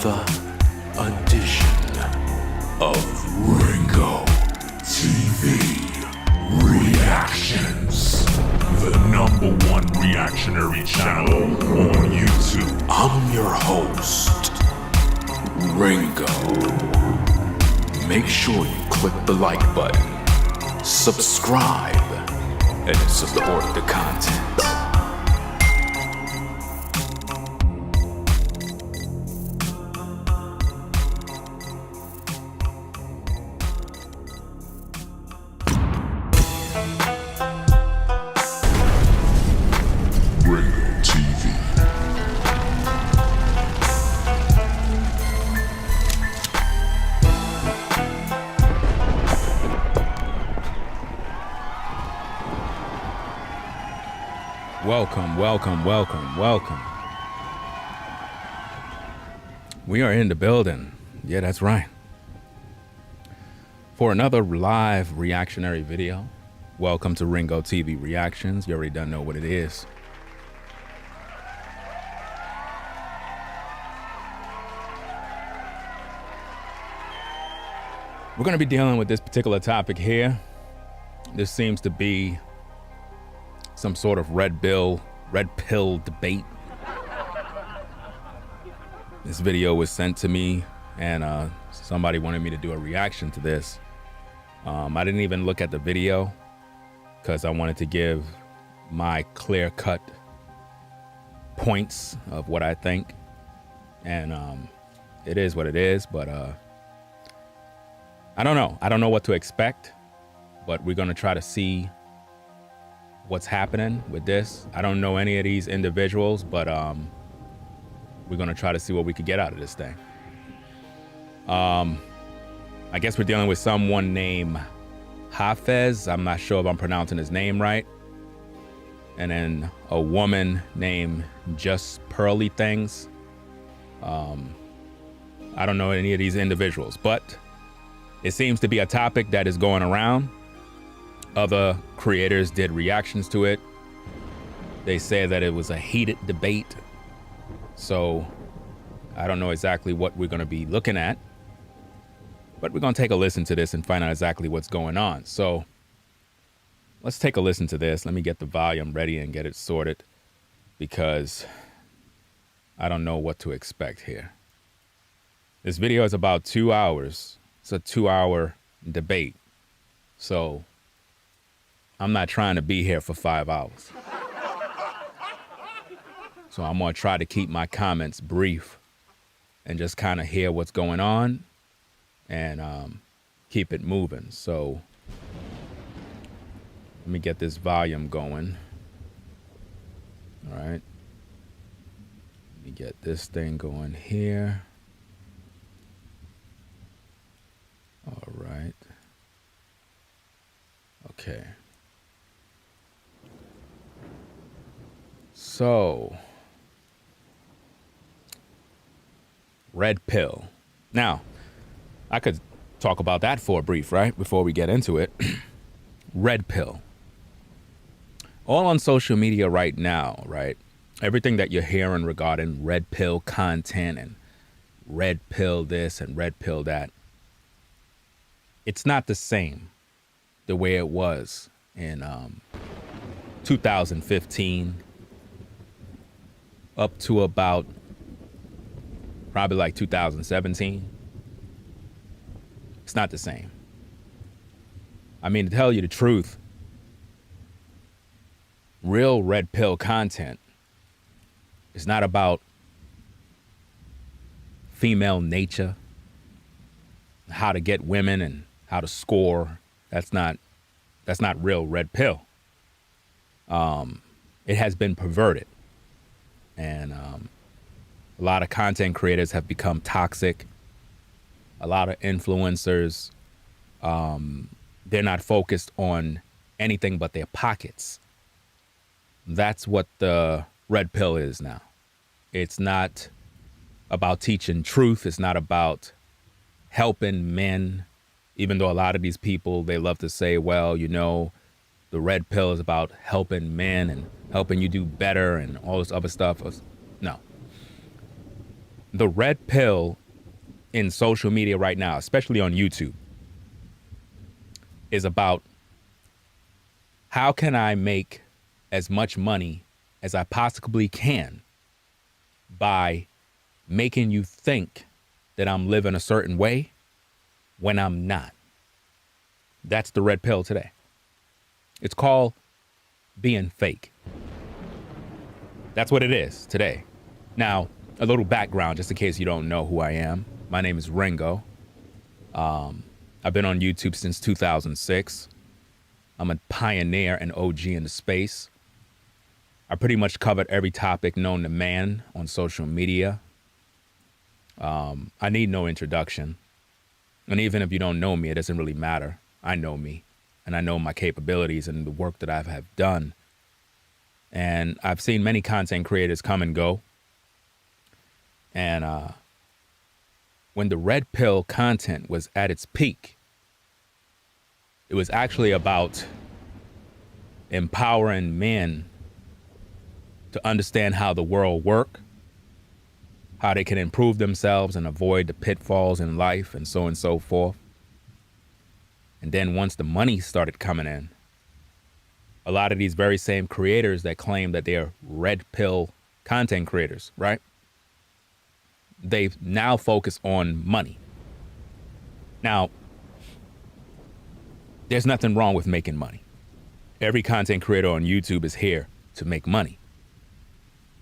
another edition of Ringo TV Reactions, the #1 reactionary channel on YouTube. I'm your host, Ringo. Make sure you click the like button, subscribe, and support the content. Ringo TV. Welcome. We are in the building. Yeah, that's right. For another live reactionary video. Welcome to Ringo TV Reactions. You already done know what it is. We're going to be dealing with this particular topic here. This seems to be some sort of red pill debate. This video was sent to me and somebody wanted me to do a reaction to this. I didn't even look at the video because I wanted to give my clear-cut points of what I think. And it is what it is, but I don't know. I don't know what to expect, but we're going to try to see what's happening with this. I don't know any of these individuals, but we're going to try to see what we could get out of this thing. I guess we're dealing with someone named Hafez. I'm not sure if I'm pronouncing his name right. And then a woman named Just Pearly Things. I don't know any of these individuals, but it seems to be a topic that is going around. Other creators did reactions to it. They say that it was a heated debate. So I don't know exactly what we're going to be looking at, but we're going to take a listen to this and find out exactly what's going on. So let's take a listen to this. Let me get the volume ready and get it sorted because I don't know what to expect here. This video is about 2 hours. It's a 2-hour debate. So I'm not trying to be here for 5 hours. So I'm going to try to keep my comments brief and just kind of hear what's going on and keep it moving. So let me get this volume going. All right. Let me get this thing going here. All right. Okay. So, red pill. Now, I could talk about that for a brief, right? Before we get into it. Red pill. All on social media right now, right? Everything that you're hearing regarding red pill content and red pill this and red pill that. It's not the same the way it was in 2015 up to about probably like 2017. It's not the same. I mean, to tell you the truth, real red pill content is not about female nature, how to get women and how to score. That's not real red pill. It has been perverted. And a lot of content creators have become toxic. A lot of influencers, they're not focused on anything but their pockets. That's what the red pill is now. It's not about teaching truth. It's not about helping men, even though a lot of these people, they love to say, well, you know, the red pill is about helping men and helping you do better and all this other stuff. No. The red pill in social media right now, especially on YouTube, is about how can I make as much money as I possibly can by making you think that I'm living a certain way when I'm not. That's the red pill today. It's called being fake. That's what it is today. Now, a little background, just in case you don't know who I am. My name is Ringo. I've been on YouTube since 2006. I'm a pioneer and OG in the space. I pretty much covered every topic known to man on social media. I need no introduction. And even if you don't know me, it doesn't really matter. I know me, and I know my capabilities and the work that I have done. And I've seen many content creators come and go. And when the red pill content was at its peak, it was actually about empowering men to understand how the world works, how they can improve themselves and avoid the pitfalls in life, and so forth. And then once the money started coming in, a lot of these very same creators that claim that they're red pill content creators, right? They've now focused on money. Now, there's nothing wrong with making money. Every content creator on YouTube is here to make money.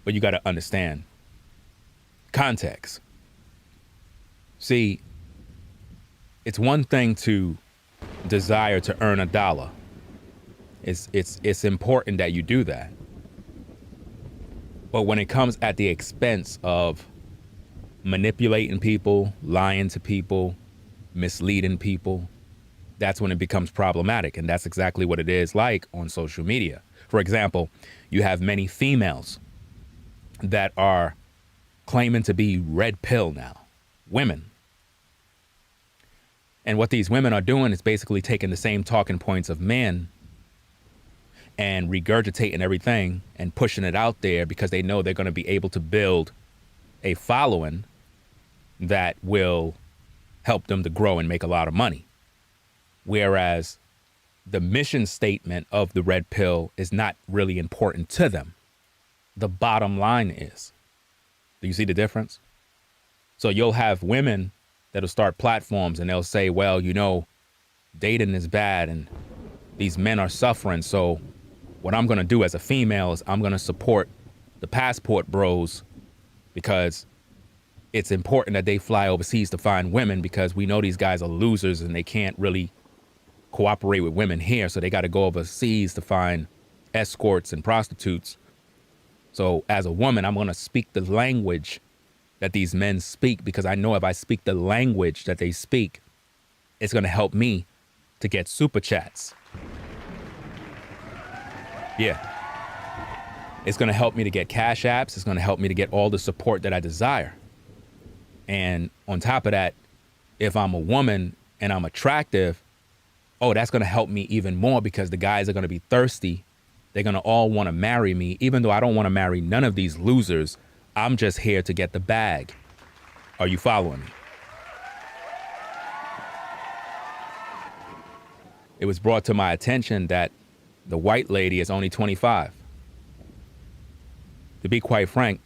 But you got to understand context. See, it's one thing to desire to earn a dollar. It's important that you do that. But when it comes at the expense of manipulating people, lying to people, misleading people, that's when it becomes problematic. And that's exactly what it is like on social media. For example, you have many females that are claiming to be red pill now, women. And what these women are doing is basically taking the same talking points of men and regurgitating everything and pushing it out there because they know they're going to be able to build a following that will help them to grow and make a lot of money. Whereas the mission statement of the red pill is not really important to them. The bottom line is. Do you see the difference? So you'll have women that'll start platforms and they'll say, well, you know, dating is bad and these men are suffering. So what I'm going to do as a female is I'm going to support the passport bros because it's important that they fly overseas to find women because we know these guys are losers and they can't really cooperate with women here. So they got to go overseas to find escorts and prostitutes. So as a woman, I'm going to speak the language that these men speak because I know if I speak the language that they speak, it's going to help me to get super chats. Yeah. It's going to help me to get cash apps. It's going to help me to get all the support that I desire. And on top of that, if I'm a woman and I'm attractive, oh, that's going to help me even more because the guys are going to be thirsty. They're going to all want to marry me, even though I don't want to marry none of these losers. I'm just here to get the bag. Are you following me? It was brought to my attention that the white lady is only 25. To be quite frank,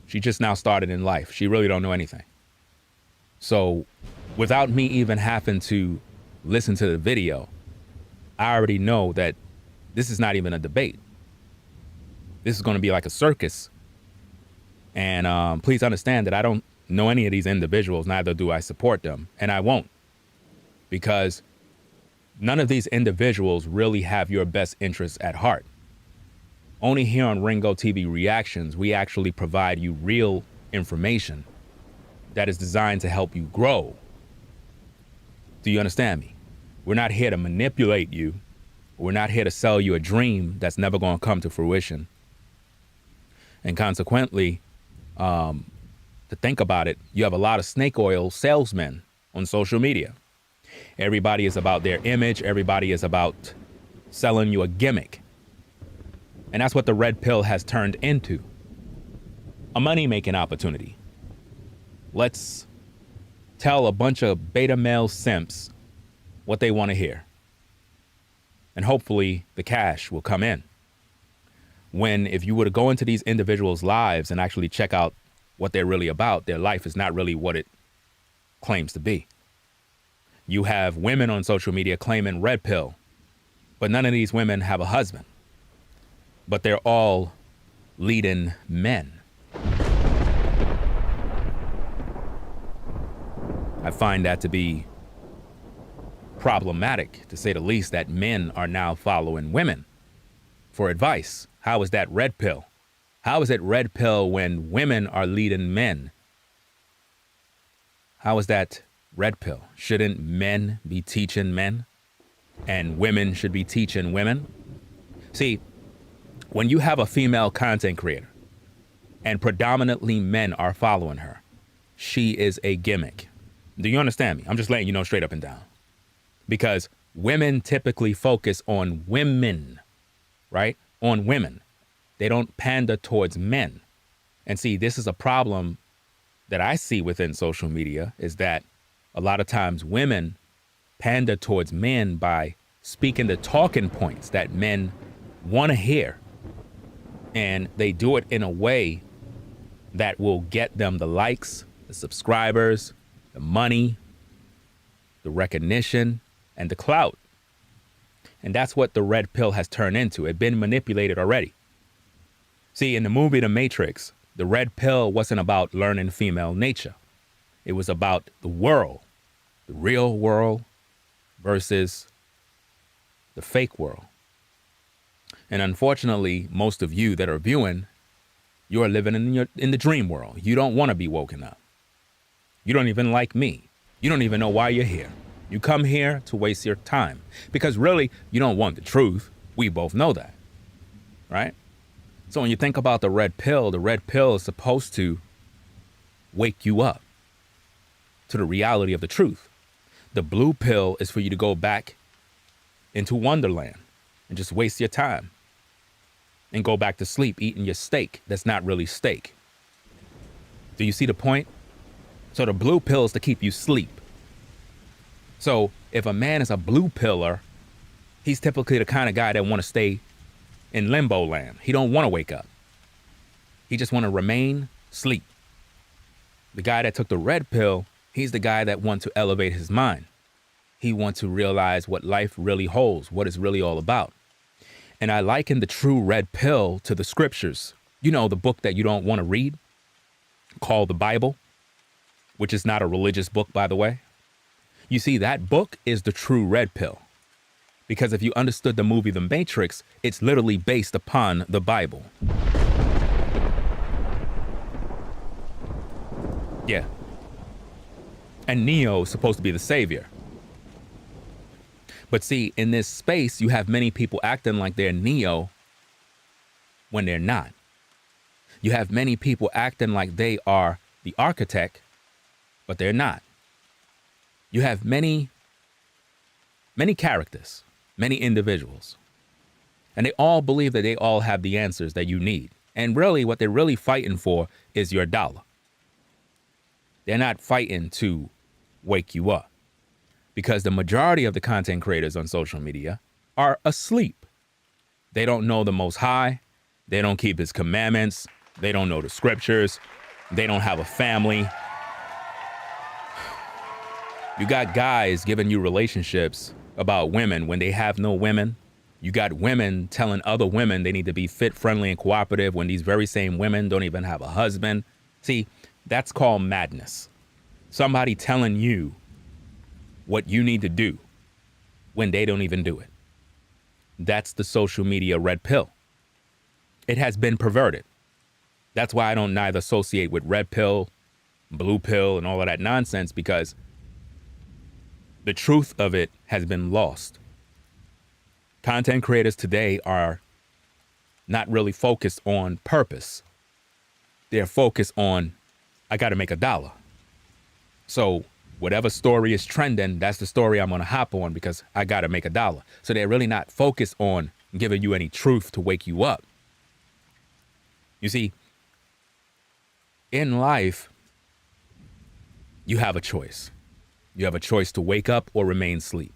she just now started in life. She really don't know anything. So without me even having to listen to the video, I already know that this is not even a debate. This is going to be like a circus. And please understand that I don't know any of these individuals, neither do I support them. And I won't. Because none of these individuals really have your best interests at heart. Only here on Ringo TV Reactions, we actually provide you real information that is designed to help you grow. Do you understand me? We're not here to manipulate you. We're not here to sell you a dream that's never going to come to fruition. And consequently, to think about it, you have a lot of snake oil salesmen on social media. Everybody is about their image. Everybody is about selling you a gimmick. And that's what the red pill has turned into. A money-making opportunity. Let's tell a bunch of beta male simps what they want to hear. And hopefully the cash will come in. When if you were to go into these individuals' lives and actually check out what they're really about, their life is not really what it claims to be. You have women on social media claiming red pill, but none of these women have a husband. But they're all leading men. I find that to be problematic, to say the least, that men are now following women for advice. How is that red pill? How is it red pill when women are leading men? How is that red pill? Shouldn't men be teaching men? And women should be teaching women? See, when you have a female content creator and predominantly men are following her, she is a gimmick. Do you understand me? I'm just letting you know straight up and down. Because women typically focus on women, right? On women. They don't pander towards men. And see, this is a problem that I see within social media, is that a lot of times women pander towards men by speaking the talking points that men want to hear. And they do it in a way that will get them the likes, the subscribers, the money, the recognition, and the clout. And that's what the red pill has turned into. It's been manipulated already. See, in the movie The Matrix, the red pill wasn't about learning female nature. It was about the world, the real world versus the fake world. And unfortunately, most of you that are viewing, you are living in the dream world. You don't want to be woken up. You don't even like me. You don't even know why you're here. You come here to waste your time because really you don't want the truth. We both know that, right? So when you think about the red pill is supposed to wake you up to the reality of the truth. The blue pill is for you to go back into Wonderland and just waste your time and go back to sleep eating your steak that's not really steak. Do you see the point? So the blue pill is to keep you asleep. So if a man is a blue pillar, he's typically the kind of guy that want to stay in limbo land. He don't want to wake up. He just want to remain asleep. The guy that took the red pill, he's the guy that wants to elevate his mind. He wants to realize what life really holds, what it's really all about. And I liken the true red pill to the scriptures. You know, the book that you don't want to read, called the Bible, which is not a religious book, by the way. You see, that book is the true red pill. Because if you understood the movie The Matrix, it's literally based upon the Bible. Yeah. And Neo is supposed to be the savior. But see, in this space, you have many people acting like they're Neo when they're not. You have many people acting like they are the architect, but they're not. You have many characters, many individuals, and they all believe that they all have the answers that you need. And really, what they're really fighting for is your dollar. They're not fighting to wake you up, because the majority of the content creators on social media are asleep. They don't know the Most High. They don't keep his commandments. They don't know the scriptures. They don't have a family. You got guys giving you relationships about women when they have no women. You got women telling other women they need to be fit, friendly, and cooperative when these very same women don't even have a husband. See, that's called madness. Somebody telling you what you need to do when they don't even do it. That's the social media red pill. It has been perverted. That's why I don't neither associate with red pill, blue pill, and all of that nonsense, because the truth of it has been lost. Content creators today are not really focused on purpose. They're focused on, I got to make $1. So whatever story is trending, that's the story I'm going to hop on because I got to make $1. So they're really not focused on giving you any truth to wake you up. You see, in life, You have a choice. You have a choice to wake up or remain asleep.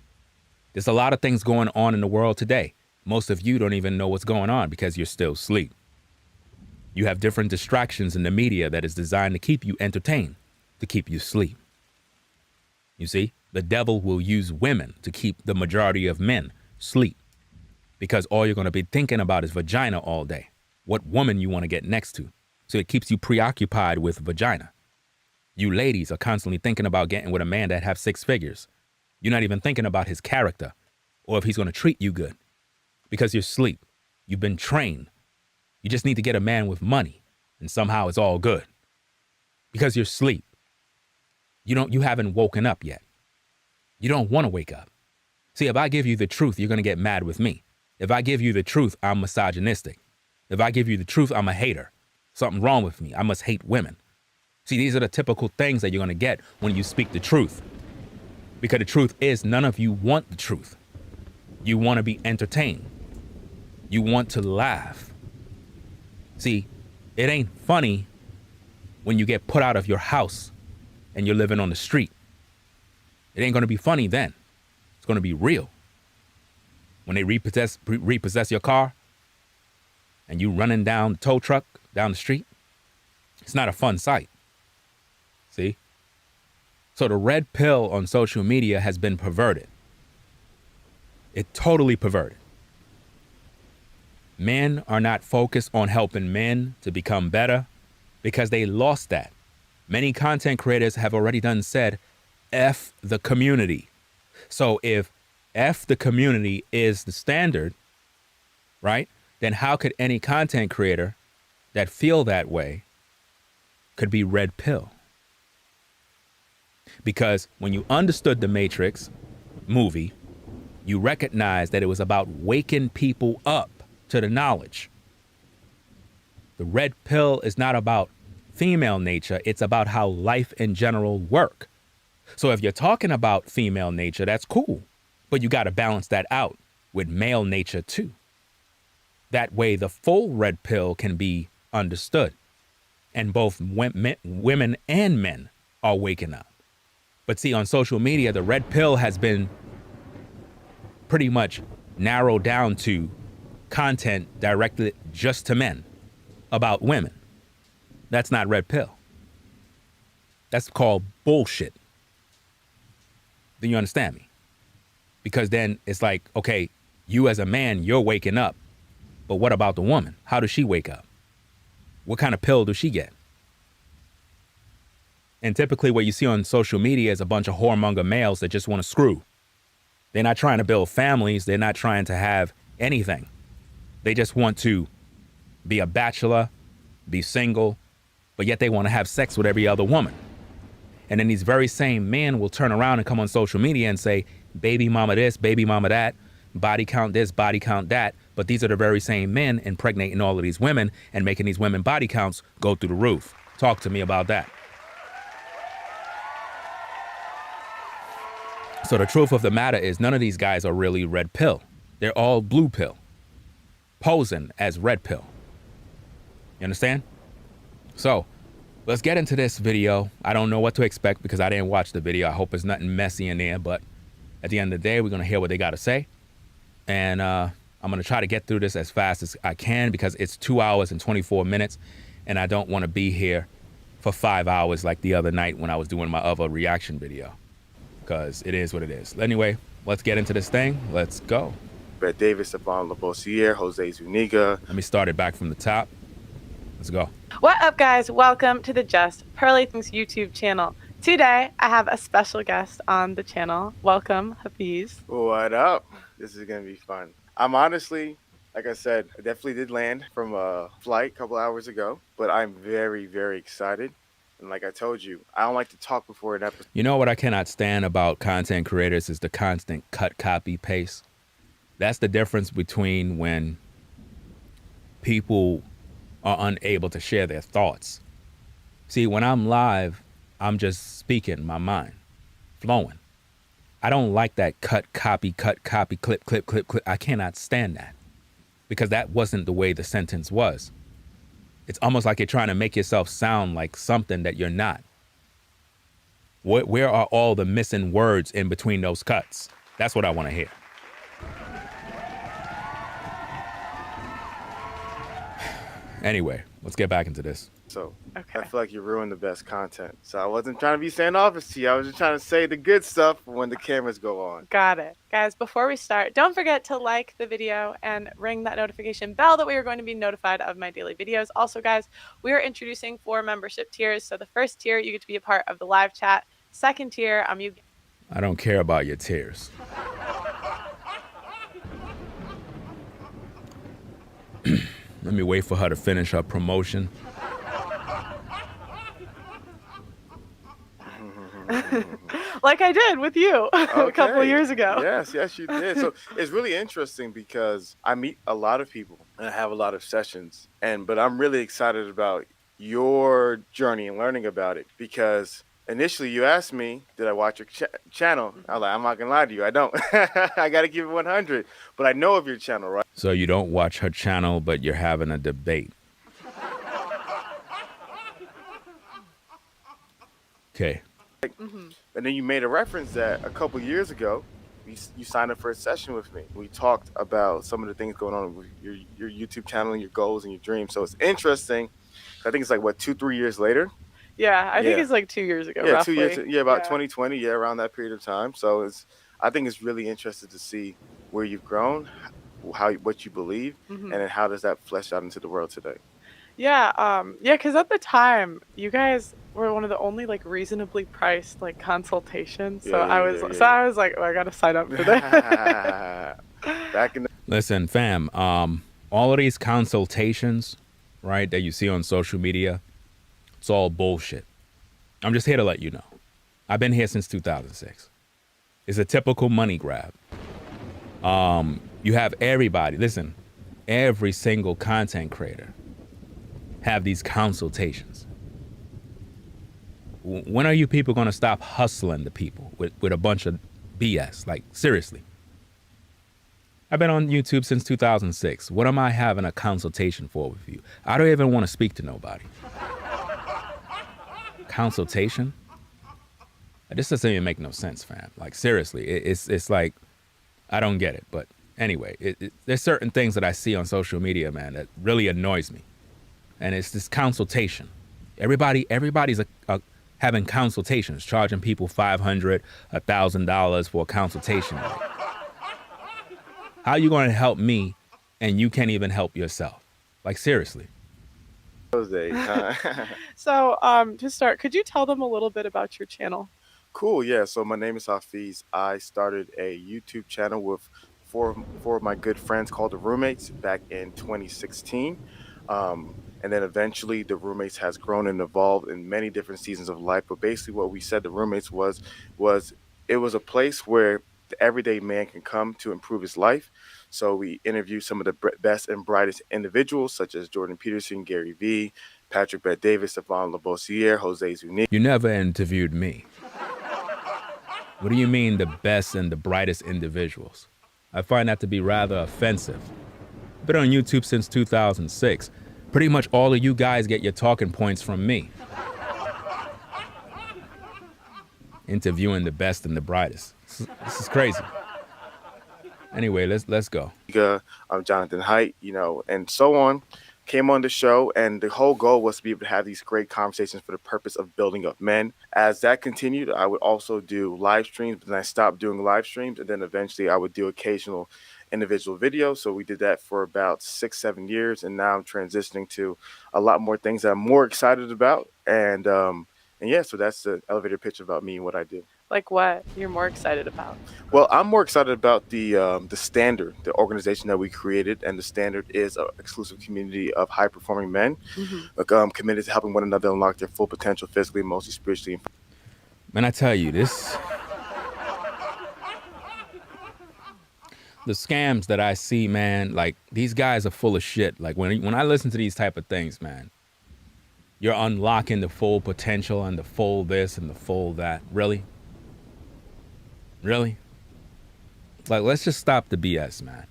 There's a lot of things going on in the world today. Most of you don't even know what's going on because you're still asleep. You have different distractions in the media that is designed to keep you entertained, to keep you asleep. You see, the devil will use women to keep the majority of men asleep because all you're going to be thinking about is vagina all day, what woman you want to get next to. So it keeps you preoccupied with vagina. You ladies are constantly thinking about getting with a man that have 6 figures. You're not even thinking about his character or if he's going to treat you good because you're asleep. You've been trained. You just need to get a man with money and somehow it's all good because you're asleep. You haven't woken up yet. You don't want to wake up. See, if I give you the truth, you're going to get mad with me. If I give you the truth, I'm misogynistic. If I give you the truth, I'm a hater. Something wrong with me. I must hate women. See, these are the typical things that you're going to get when you speak the truth. Because the truth is, none of you want the truth. You want to be entertained. You want to laugh. See, it ain't funny when you get put out of your house and you're living on the street. It ain't going to be funny then. It's going to be real. When they repossess your car and you running down the tow truck down the street, it's not a fun sight. See? So the red pill on social media has been perverted. It totally perverted. Men are not focused on helping men to become better because they lost that. Many content creators have already said, F the community. So if F the community is the standard, right? Then how could any content creator that feel that way could be red pill? Because when you understood the Matrix movie, you recognized that it was about waking people up to the knowledge. The red pill is not about female nature. It's about how life in general work. So if you're talking about female nature, that's cool. But you got to balance that out with male nature too. That way the full red pill can be understood. And both women and men are waking up. But see, on social media, the red pill has been pretty much narrowed down to content directed just to men about women. That's not red pill. That's called bullshit. Do you understand me? Because then it's like, okay, you as a man, you're waking up. But what about the woman? How does she wake up? What kind of pill does she get? And typically what you see on social media is a bunch of whoremonger males that just want to screw. They're not trying to build families. They're not trying to have anything. They just want to be a bachelor, be single, but yet they want to have sex with every other woman. And then these very same men will turn around and come on social media and say, baby mama this, baby mama that, body count this, body count that. But these are the very same men impregnating all of these women and making these women body counts go through the roof. Talk to me about that. So the truth of the matter is none of these guys are really red pill. They're all blue pill, posing as red pill. You understand? So let's get into this video. I don't know what to expect because I didn't watch the video. I hope it's nothing messy in there, but at the end of the day, we're going to hear what they got to say. And I'm going to try to get through this as fast as I can because it's 2 hours and 24 minutes. And I don't want to be here for 5 hours like the other night when I was doing my other reaction video. Because it is what it is. Anyway, let's get into this thing. Let's go. Brett Davis, Stefan Lavoisier, Jose Zuniga. Let me start it back from the top. Let's go. What up, guys? Welcome to the Just Pearly Things YouTube channel. Today, I have a special guest on the channel. Welcome, Hafiz. What up? This is going to be fun. I'm honestly, like I said, I definitely did land from a flight a couple hours ago, but I'm very, very excited. And like I told you, I don't like to talk before an episode. You know what I cannot stand about content creators is the constant cut, copy, paste. That's the difference between when people are unable to share their thoughts. See, when I'm live, I'm just speaking my mind, flowing. I don't like that cut, copy, clip, clip. I cannot stand that because that wasn't the way the sentence was. It's almost like you're trying to make yourself sound like something that you're not. Where are all the missing words in between those cuts? That's what I want to hear. Anyway, let's get back into this. So Okay. I feel like you ruined the best content. So I wasn't trying to be standoffish to you. I was just trying to say the good stuff when the cameras go on. Got it. Guys, before we start, don't forget to like the video and ring that notification bell that we are going to be notified of my daily videos. Also, guys, we are introducing 4 membership tiers. So the first tier, you get to be a part of the live chat. Second tier, you I don't care about your tears. Let me wait for her to finish her promotion. like I did with you a couple of Okay. years ago. Yes, you did. So it's really interesting because I meet a lot of people and I have a lot of sessions, but I'm really excited about your journey and learning about it because initially you asked me, did I watch your channel? I was like, I'm not gonna lie to you, I don't. I gotta give it 100, but I know of your channel, right? So you don't watch her channel, but you're having a debate. Okay. And then you made a reference that a couple years ago, you signed up for a session with me. We talked about some of the things going on with your YouTube channel and your goals and your dreams. So it's interesting. I think it's like, what, 2-3 years later? Yeah, I think it's like 2 years ago, Yeah, roughly. 2 years. Yeah, about 2020. Yeah, around that period of time. So I think it's really interesting to see where you've grown, what you believe, and then how does that flesh out into the world today. Yeah, because at the time, you guys were one of the only like reasonably priced like consultations. So I was like, oh, I gotta sign up for that. Back in the Listen, fam, all of these consultations, right, that you see on social media, it's all bullshit. I'm just here to let you know. I've been here since 2006. It's a typical money grab. You have everybody, listen, every single content creator have these consultations. When are you people going to stop hustling the people with a bunch of BS? Like, seriously. I've been on YouTube since 2006. What am I having a consultation for with you? I don't even want to speak to nobody. Consultation? This doesn't even make no sense, fam. Like, seriously, it's like, I don't get it. But anyway, there's certain things that I see on social media, man, that really annoys me. And it's this consultation. Everybody's having consultations, charging people $500, $1,000 for a consultation. How are you going to help me and you can't even help yourself? Like, seriously. those days. So, to start, could you tell them a little bit about your channel? Cool. Yeah. So my name is Hafiz. I started a YouTube channel with four of my good friends called the Roommates back in 2016. And then eventually the Roommates has grown and evolved in many different seasons of life. But basically what we said the Roommates was it was a place where the everyday man can come to improve his life. So we interviewed some of the best and brightest individuals such as Jordan Peterson, Gary Vee, Patrick Bet Davis, Stefan Lavoisier, Jose Zuniga. You never interviewed me. What do you mean the best and the brightest individuals? I find that to be rather offensive. I've been on YouTube since 2006. Pretty much all of you guys get your talking points from me. Interviewing the best and the brightest. This is crazy. Anyway, let's go. Jonathan Haidt, and so on, came on the show, and the whole goal was to be able to have these great conversations for the purpose of building up men. As that continued, I would also do live streams, but then I stopped doing live streams, and then eventually I would do occasional individual videos. So we did that for about 6-7 years, and now I'm transitioning to a lot more things that I'm more excited about. And yeah, so that's the elevator pitch about me and what I do. Like what you're more excited about? Well, I'm more excited about the standard, the organization that we created, and the standard is an exclusive community of high-performing men, committed to helping one another unlock their full potential physically, emotionally, spiritually. Man, I tell you, the scams that I see, man, like, these guys are full of shit. Like, when I listen to these type of things, man, you're unlocking the full potential and the full this and the full that. Really? Really? Like, let's just stop the BS, man.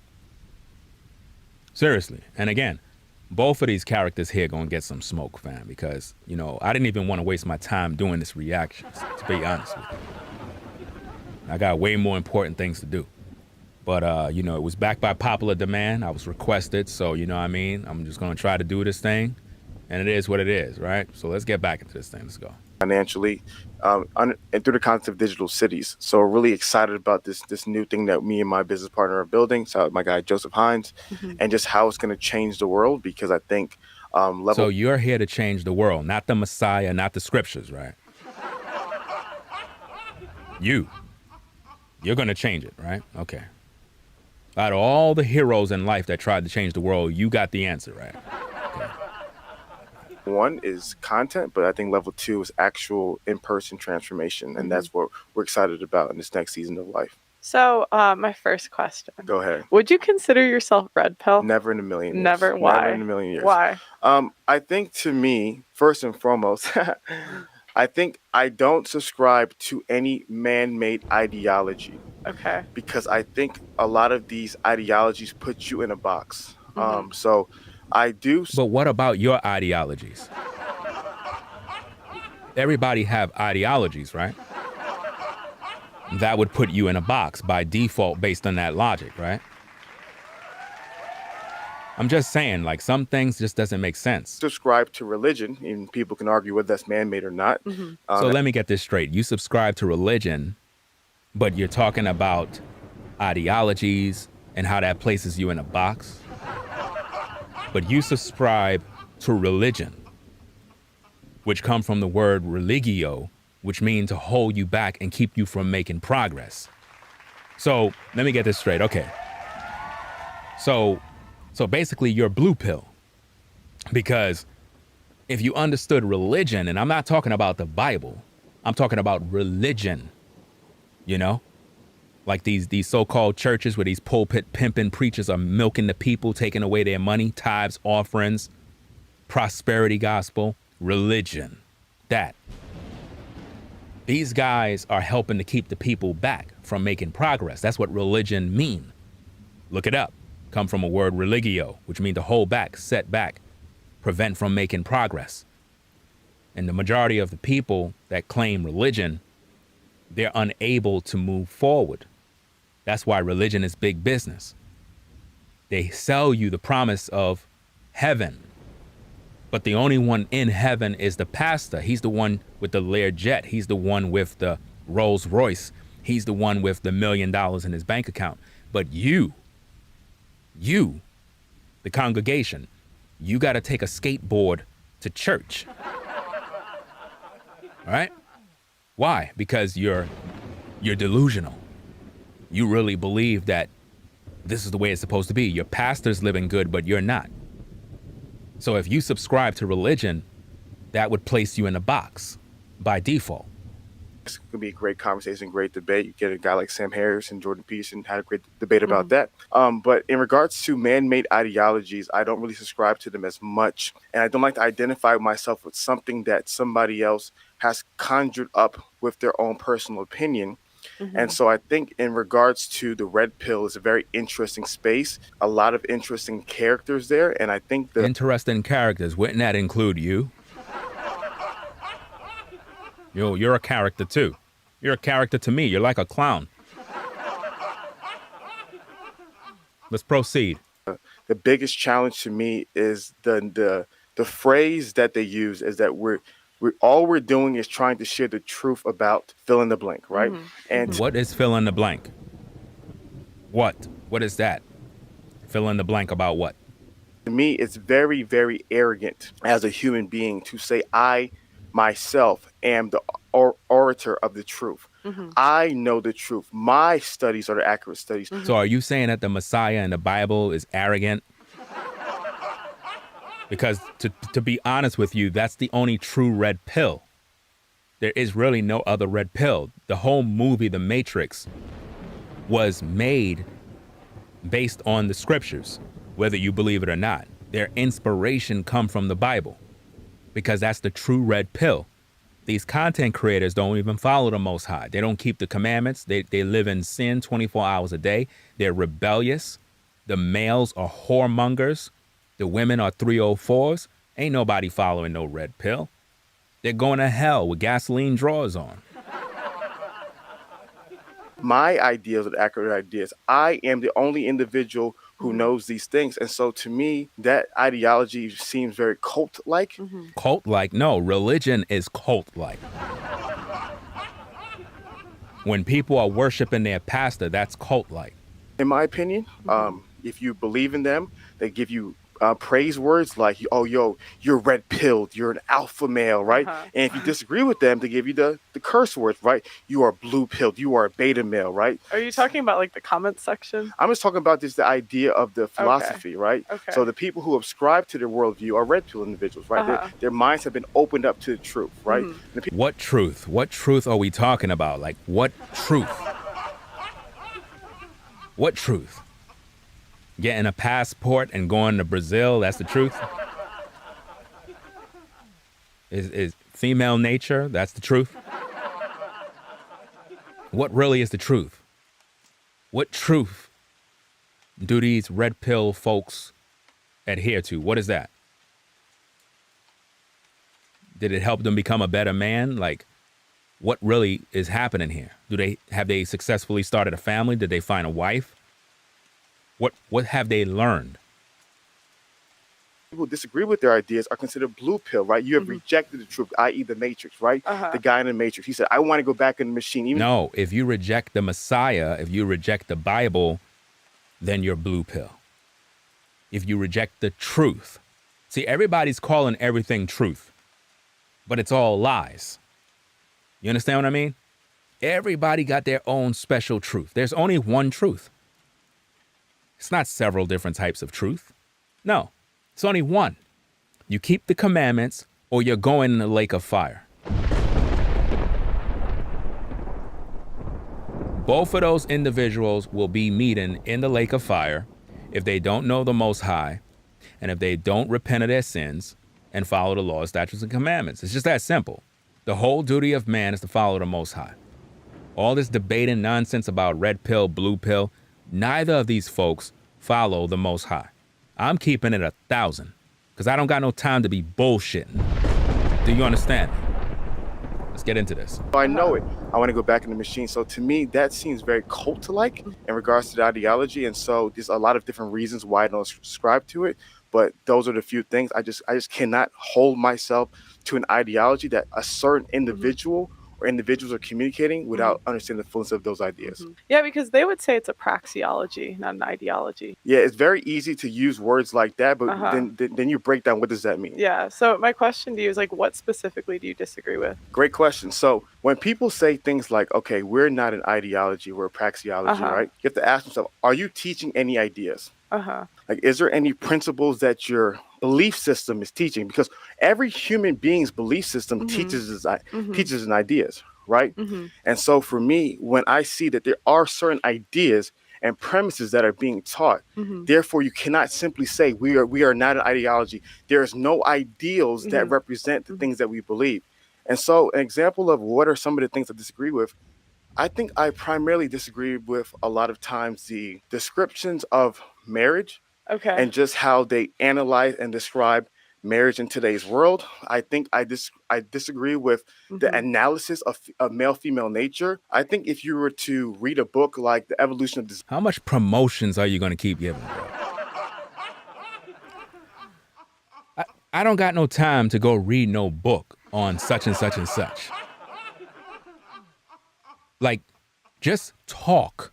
Seriously. And again, both of these characters here gonna get some smoke, fam, because, I didn't even want to waste my time doing this reaction, to be honest with you. I got way more important things to do. But, it was backed by popular demand. I was requested, so, I'm just gonna try to do this thing, and it is what it is, right? So let's get back into this thing. Let's go. Financially, and through the concept of digital cities. So really excited about this new thing that me and my business partner are building. So my guy Joseph Hines, and just how it's going to change the world, because I think So you're here to change the world, not the Messiah, not the scriptures, right? You're going to change it, right? Okay. Out of all the heroes in life that tried to change the world, you got the answer, right? Okay. one is content, but I think level two is actual in-person transformation, and that's what we're excited about in this next season of life. So, my first question. Go ahead. Would you consider yourself red pill? Never in a million years. Never? Why? Never in a million years. Why? I think, to me, first and foremost, I think I don't subscribe to any man-made ideology, Okay. because I think a lot of these ideologies put you in a box. So I do. But what about your ideologies? Everybody have ideologies, right? That would put you in a box by default based on that logic, right? I'm just saying, like, some things just doesn't make sense. Subscribe to religion, and people can argue whether that's man-made or not. So let me get this straight. You subscribe to religion, but you're talking about ideologies and how that places you in a box. But you subscribe to religion, which come from the word religio, which means to hold you back and keep you from making progress. So let me get this straight. Okay. So basically you're blue pill, because if you understood religion, and I'm not talking about the Bible, I'm talking about religion, like these so-called churches where these pulpit pimping preachers are milking the people, taking away their money, tithes, offerings, prosperity gospel, religion, that. These guys are helping to keep the people back from making progress. That's what religion mean. Look it up. Come from a word religio, which means to hold back, set back, prevent from making progress. And the majority of the people that claim religion, they're unable to move forward. That's why religion is big business. They sell you the promise of heaven, but the only one in heaven is the pastor. He's the one with the Learjet. He's the one with the Rolls Royce. He's the one with the $1 million in his bank account. But you, the congregation, you got to take a skateboard to church. All right? Why? Because you're delusional. You really believe that this is the way it's supposed to be. Your pastor's living good, but you're not. So if you subscribe to religion, that would place you in a box by default. It's going to be a great conversation, great debate. You get a guy like Sam Harris and Jordan Peterson had a great debate about that. But in regards to man-made ideologies, I don't really subscribe to them as much. And I don't like to identify myself with something that somebody else has conjured up with their own personal opinion. And so I think in regards to the red pill is a very interesting space, a lot of interesting characters there. And I think the interesting characters, wouldn't that include you? You're a character too. You're a character to me. You're like a clown. Let's proceed. The biggest challenge to me is the phrase that they use is that we're all we're doing is trying to share the truth about fill in the blank, right? And what is fill in the blank? What is that? Fill in the blank about what? to me, it's very, very arrogant as a human being to say I myself am the orator of the truth. I know the truth. My studies are the accurate studies. So are you saying that the Messiah in the Bible is arrogant? Because to be honest with you, that's the only true red pill. There is really no other red pill. The whole movie, The Matrix, was made based on the scriptures, whether you believe it or not. Their inspiration come from the Bible because that's the true red pill. These content creators don't even follow the Most High. They don't keep the commandments. They live in sin 24 hours a day. They're rebellious. The males are whoremongers. The women are 304s. Ain't nobody following no red pill. They're going to hell with gasoline drawers on. My ideas are the accurate ideas. I am the only individual who knows these things. And so to me, that ideology seems very cult-like. Cult-like? No, religion is cult-like. When people are worshiping their pastor, that's cult-like. In my opinion, if you believe in them, they give you praise words like, oh, yo, you're red-pilled, you're an alpha male, right? And if you disagree with them, they give you the curse words, right? You are blue-pilled, you are a beta male, right? Are you talking about like the comments section? I'm just talking about just the idea of the philosophy, right? Okay. So the people who subscribe to their worldview are red-pilled individuals, right? Their minds have been opened up to the truth, right? What truth? What truth are we talking about? Like, what truth? What truth? Getting a passport and going to Brazil, that's the truth? Is female nature, that's the truth? What really is the truth? What truth do these red pill folks adhere to? What is that? Did it help them become a better man? Like, what really is happening here? Have they successfully started a family? Did they find a wife? What have they learned? People who disagree with their ideas are considered blue pill, right? You have rejected the truth, i.e. the Matrix, right? The guy in the Matrix, he said, I want to go back in the machine. No, if you reject the Messiah, if you reject the Bible, then you're blue pill. If you reject the truth. See, everybody's calling everything truth, but it's all lies. You understand what I mean? Everybody got their own special truth. There's only one truth. It's not several different types of truth. No, it's only one. You keep the commandments or you're going in the lake of fire. Both of those individuals will be meeting in the lake of fire if they don't know the Most High and if they don't repent of their sins and follow the laws, statutes, and commandments. It's just that simple. The whole duty of man is to follow the Most High. All this debating nonsense about red pill, blue pill, neither of these folks follow the Most High. I'm keeping it 1,000 because I don't got no time to be bullshitting. Do you understand? Let's get into this. I know it. I want to go back in the machine. So to me, that seems very cult-like in regards to the ideology. And so there's a lot of different reasons why I don't subscribe to it. But those are the few things. I just cannot hold myself to an ideology that a certain individual or individuals are communicating without understanding the fullness of those ideas. Yeah, because they would say it's a praxeology, not an ideology. Yeah, it's very easy to use words like that, but then you break down what does that mean? Yeah, so my question to you is like, what specifically do you disagree with? Great question. So when people say things like, okay, we're not an ideology, we're a praxeology, right? You have to ask yourself, are you teaching any ideas? Like, is there any principles that your belief system is teaching? Because every human being's belief system teaches an ideas, right? And so for me, when I see that there are certain ideas and premises that are being taught, therefore you cannot simply say we are not an ideology. There is no ideals that represent the things that we believe. And so an example of what are some of the things I disagree with, I think I primarily disagree with a lot of times the descriptions of marriage and just how they analyze and describe marriage in today's world. I think I disagree with the analysis of male-female nature. I think if you were to read a book like The Evolution of Desire. How much promotions are you going to keep giving, bro? I don't got no time to go read no book on such and such and such. Like, just talk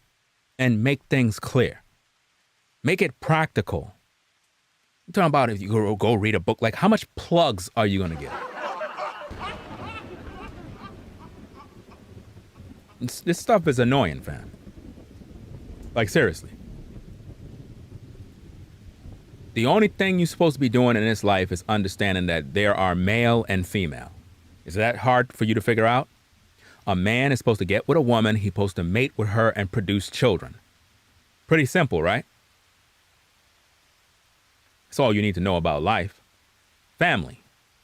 and make things clear. Make it practical. I'm talking about if you go read a book, like how much plugs are you going to get? This stuff is annoying, fam. Like, seriously. The only thing you're supposed to be doing in this life is understanding that there are male and female. Is that hard for you to figure out? A man is supposed to get with a woman. He's supposed to mate with her and produce children. Pretty simple, right? That's all you need to know about life. Family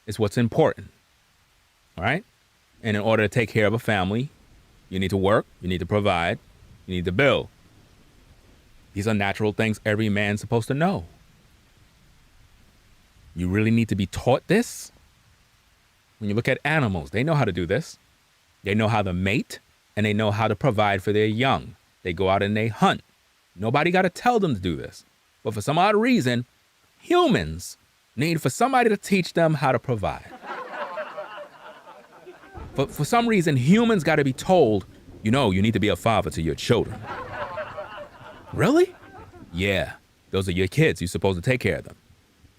is what's important. All right? And in order to take care of a family, you need to work, you need to provide, you need to build. These are natural things every man's supposed to know. You really need to be taught this? When you look at animals, they know how to do this. They know how to mate, and they know how to provide for their young. They go out and they hunt. Nobody got to tell them to do this. But for some odd reason, humans need for somebody to teach them how to provide. For some reason, humans got to be told, you need to be a father to your children. Really? Yeah, those are your kids. You're supposed to take care of them.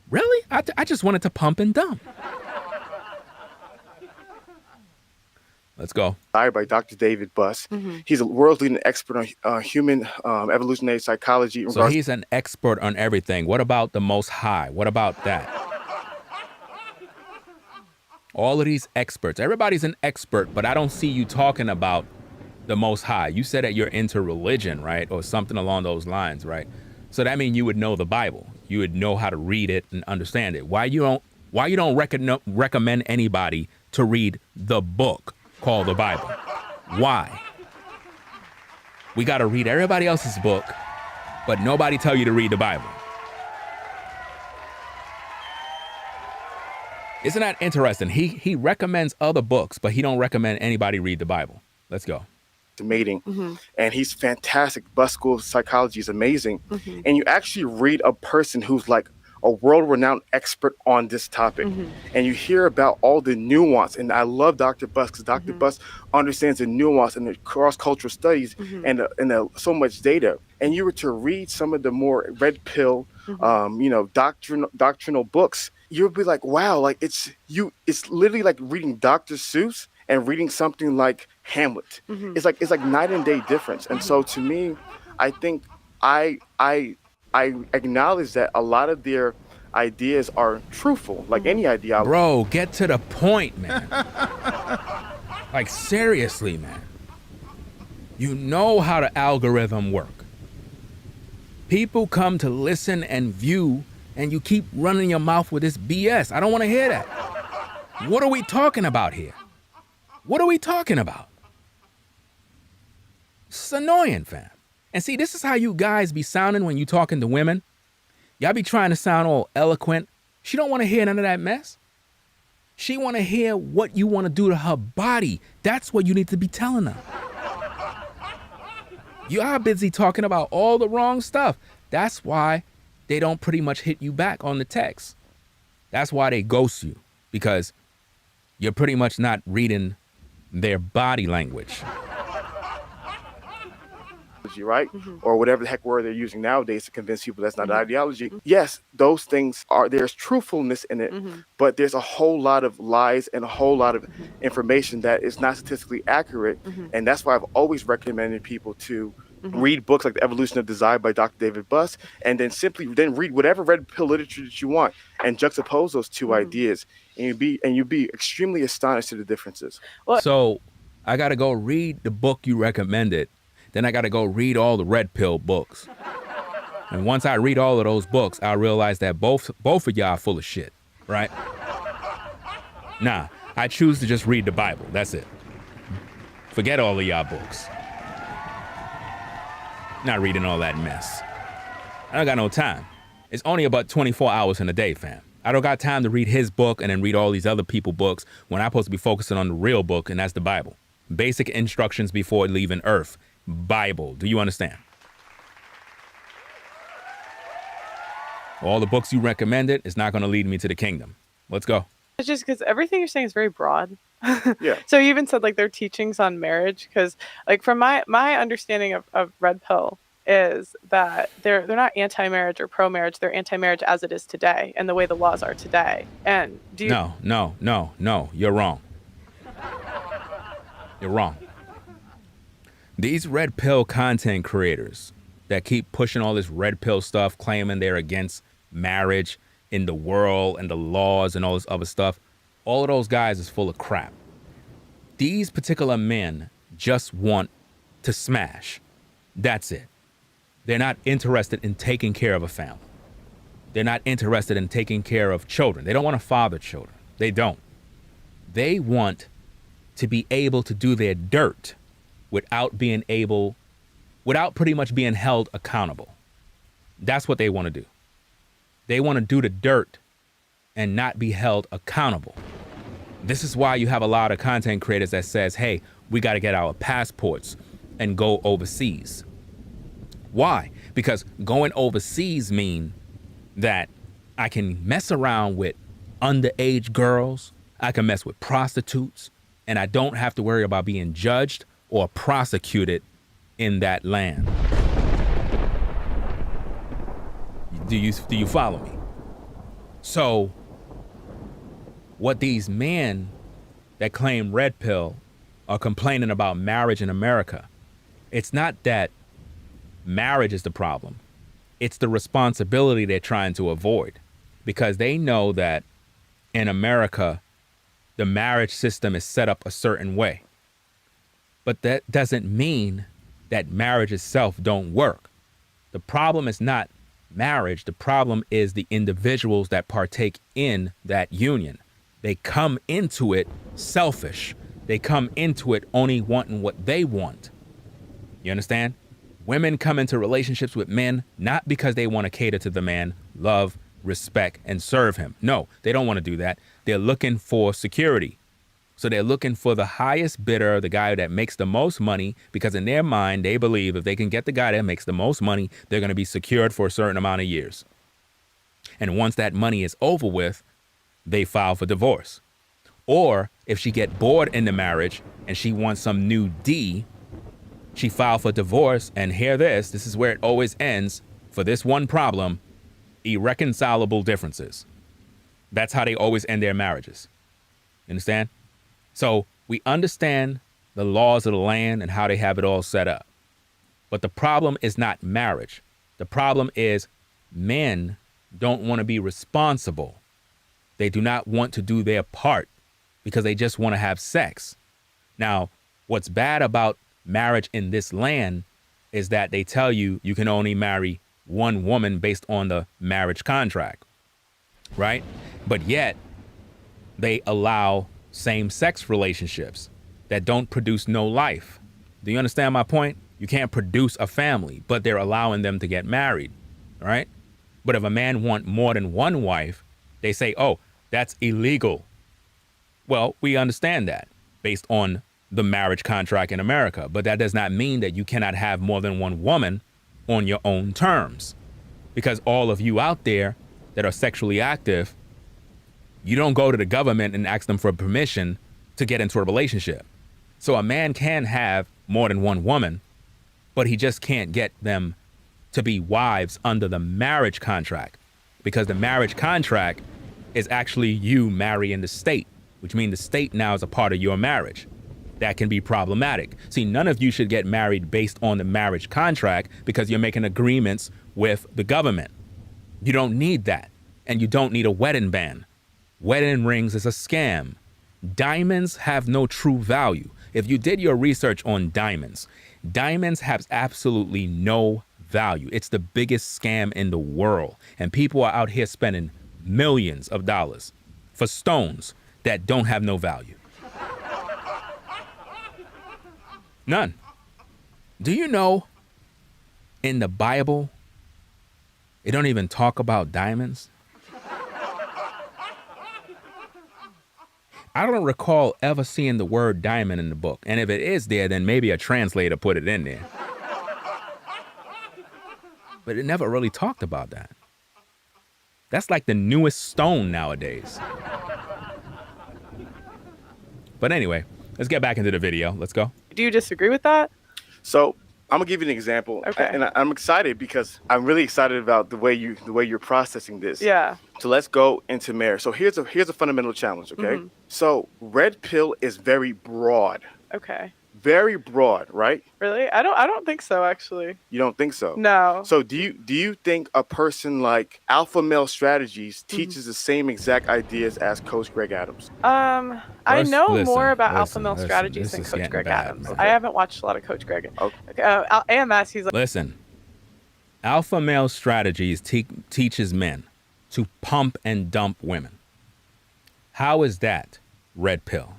Really? I just wanted to pump and dump. Let's go. By Dr. David Buss. He's a world-leading expert on human evolutionary psychology. So he's an expert on everything. What about the Most High? What about that? All of these experts. Everybody's an expert, but I don't see you talking about the Most High. You said that you're into religion, right? Or something along those lines, right? So that means you would know the Bible. You would know how to read it and understand it. Why you don't recommend anybody to read the book called the Bible? Why? We got to read everybody else's book, but nobody tell you to read the Bible. Isn't that interesting? He recommends other books, but he don't recommend anybody read the Bible. Let's go. Mating, and he's fantastic. Buss School of Psychology is amazing, and you actually read a person who's like a world-renowned expert on this topic, and you hear about all the nuance. And I love Dr. Buss because Dr. Buss understands the nuance and the cross-cultural studies and so much data. And you were to read some of the more red pill, doctrinal books, you'll be like, wow, like it's literally like reading Dr. Seuss and reading something like Hamlet. It's like night and day difference. And so to me, I think I acknowledge that a lot of their ideas are truthful, like any ideology. Bro, get to the point, man. Like seriously, man. You know how the algorithm work. People come to listen and view, and you keep running your mouth with this BS. I don't want to hear that. What are we talking about here? What are we talking about? It's annoying, fam. And see, this is how you guys be sounding when you talking to women. Y'all be trying to sound all eloquent. She don't want to hear none of that mess. She want to hear what you want to do to her body. That's what you need to be telling her. You are busy talking about all the wrong stuff. That's why they don't pretty much hit you back on the text. That's why they ghost you, because you're pretty much not reading their body language. Right? Or whatever the heck word they're using nowadays to convince people that's not an ideology. Yes, those things there's truthfulness in it, but there's a whole lot of lies and a whole lot of information that is not statistically accurate. And that's why I've always recommended people to read books like The Evolution of Desire by Dr. David Buss, and then read whatever red pill literature that you want and juxtapose those two ideas, and you'd be extremely astonished at the differences. So I got to go read the book you recommended. Then I got to go read all the red pill books. And once I read all of those books, I realize that both of y'all are full of shit, right? Nah, I choose to just read the Bible. That's it. Forget all of y'all books. Not reading all that mess. I don't got no time. It's only about 24 hours in a day, fam. I don't got time to read his book and then read all these other people's books when I'm supposed to be focusing on the real book, and that's the Bible. Basic instructions before leaving Earth. Bible. Do you understand? All the books you recommended is not going to lead me to the kingdom. Let's go. It's just because everything you're saying is very broad. Yeah. So you even said like their teachings on marriage, because like from my understanding of red pill is that they're not anti-marriage or pro-marriage. They're anti-marriage as it is today and the way the laws are today. And do you... No. You're wrong. You're wrong. These red pill content creators that keep pushing all this red pill stuff, claiming they're against marriage in the world and the laws and all this other stuff, all of those guys is full of crap. These particular men just want to smash. That's it. They're not interested in taking care of a family. They're not interested in taking care of children. They don't want to father children. They don't. They want to be able to do their dirt without pretty much being held accountable. That's what they want to do. They want to do the dirt and not be held accountable. This is why you have a lot of content creators that says, hey, we got to get our passports and go overseas. Why? Because going overseas mean that I can mess around with underage girls, I can mess with prostitutes, and I don't have to worry about being judged or prosecuted in that land. Do you follow me? So what these men that claim red pill are complaining about marriage in America, it's not that marriage is the problem. It's the responsibility they're trying to avoid, because they know that in America, the marriage system is set up a certain way. But that doesn't mean that marriage itself don't work. The problem is not marriage. The problem is the individuals that partake in that union. They come into it selfish. They come into it only wanting what they want. You understand? Women come into relationships with men not because they want to cater to the man, love, respect, and serve him. No, they don't want to do that. They're looking for security. So they're looking for the highest bidder, the guy that makes the most money, because in their mind, they believe if they can get the guy that makes the most money, they're going to be secured for a certain amount of years. And once that money is over with, they file for divorce. Or if she get bored in the marriage and she wants some new D, she filed for divorce, and hear this is where it always ends for this one problem: irreconcilable differences. That's how they always end their marriages. Understand? So we understand the laws of the land and how they have it all set up. But the problem is not marriage. The problem is men don't want to be responsible. They do not want to do their part because they just want to have sex. Now, what's bad about marriage in this land is that they tell you you can only marry one woman based on the marriage contract, right? But yet they allow same-sex relationships that don't produce no life. Do you understand my point? You can't produce a family, but they're allowing them to get married, right? But if a man wants more than one wife, they say, oh, that's illegal. Well, we understand that based on the marriage contract in America, but that does not mean that you cannot have more than one woman on your own terms. Because all of you out there that are sexually active, you don't go to the government and ask them for permission to get into a relationship. So a man can have more than one woman, but he just can't get them to be wives under the marriage contract, because the marriage contract is actually you marrying the state, which means the state now is a part of your marriage. That can be problematic. See, none of you should get married based on the marriage contract because you're making agreements with the government. You don't need that. And you don't need a wedding band. Wedding rings is a scam. Diamonds have no true value. If you did your research on diamonds, diamonds have absolutely no value. It's the biggest scam in the world. And people are out here spending millions of dollars for stones that don't have no value. None. Do you know in the Bible, it don't even talk about diamonds? I don't recall ever seeing the word diamond in the book. And if it is there, then maybe a translator put it in there. But it never really talked about that. That's like the newest stone nowadays. But anyway, let's get back into the video. Let's go. Do you disagree with that? So I'm gonna give you an example, Okay. and I'm excited because I'm really excited about the way you're processing this. Yeah. So let's go into marriage. So here's a fundamental challenge. Okay. Mhm. So red pill is very broad, Okay. right? Really? I don't think so, actually. You don't think so? No. So do you think a person like Alpha Male Strategies teaches the same exact ideas as Coach Greg Adams? I First, know listen, more about Alpha listen, Male listen, Strategies this than is Coach getting Greg bad, Adams. man. I haven't watched a lot of Coach Greg. Okay. AMS, he's like, Listen, Alpha Male Strategies teaches men to pump and dump women. How is that red pill?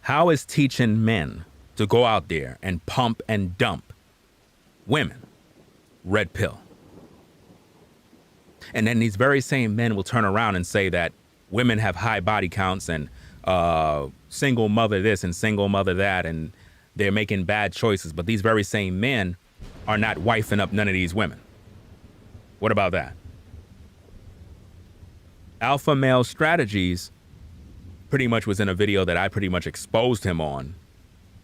How is teaching men to go out there and pump and dump women red pill? And then these very same men will turn around and say that women have high body counts and single mother this and single mother that, and they're making bad choices. But these very same men are not wifing up none of these women. What about that? Alpha male strategies pretty much was in a video that I pretty much exposed him on,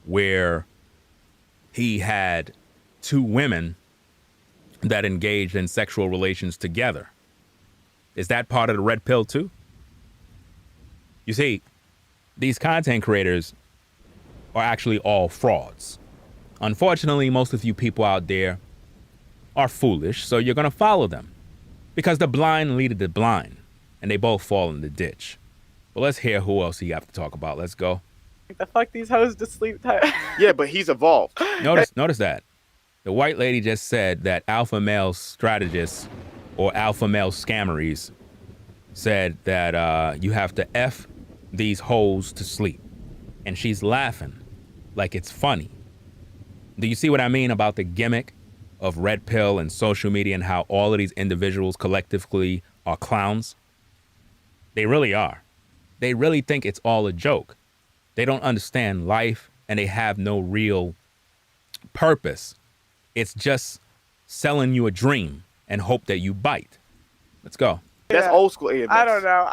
where he had 2 women that engaged in sexual relations together. Is that part of the red pill too? You see, these content creators are actually all frauds. Unfortunately, most of you people out there are foolish, so you're going to follow them because the blind lead the blind, and they both fall in the ditch. But let's hear who else he have to talk about. Let's go. The fuck these hoes to sleep time. Yeah, but he's evolved. Notice that. The white lady just said that alpha male strategists or alpha male scammeries said that you have to F these hoes to sleep. And she's laughing like it's funny. Do you see what I mean about the gimmick of red pill and social media and how all of these individuals collectively are clowns? They really are. They really think it's all a joke. They don't understand life and they have no real purpose. It's just selling you a dream and hope that you bite. Let's go. That's old school AMS. I don't know.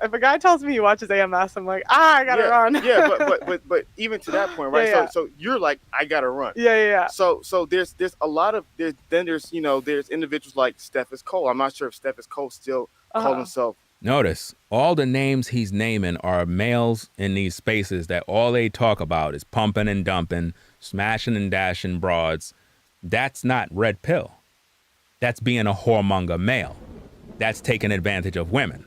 If a guy tells me he watches AMS, I'm like, I gotta run. Yeah, but even to that point, right? Yeah. So you're like, I gotta run. Yeah. So there's a lot of there's individuals like Steffes Cole. I'm not sure if Steffes Cole still call himself. Notice all the names he's naming are males in these spaces that all they talk about is pumping and dumping, smashing and dashing broads. That's not red pill. That's being a whoremonger male. That's taking advantage of women.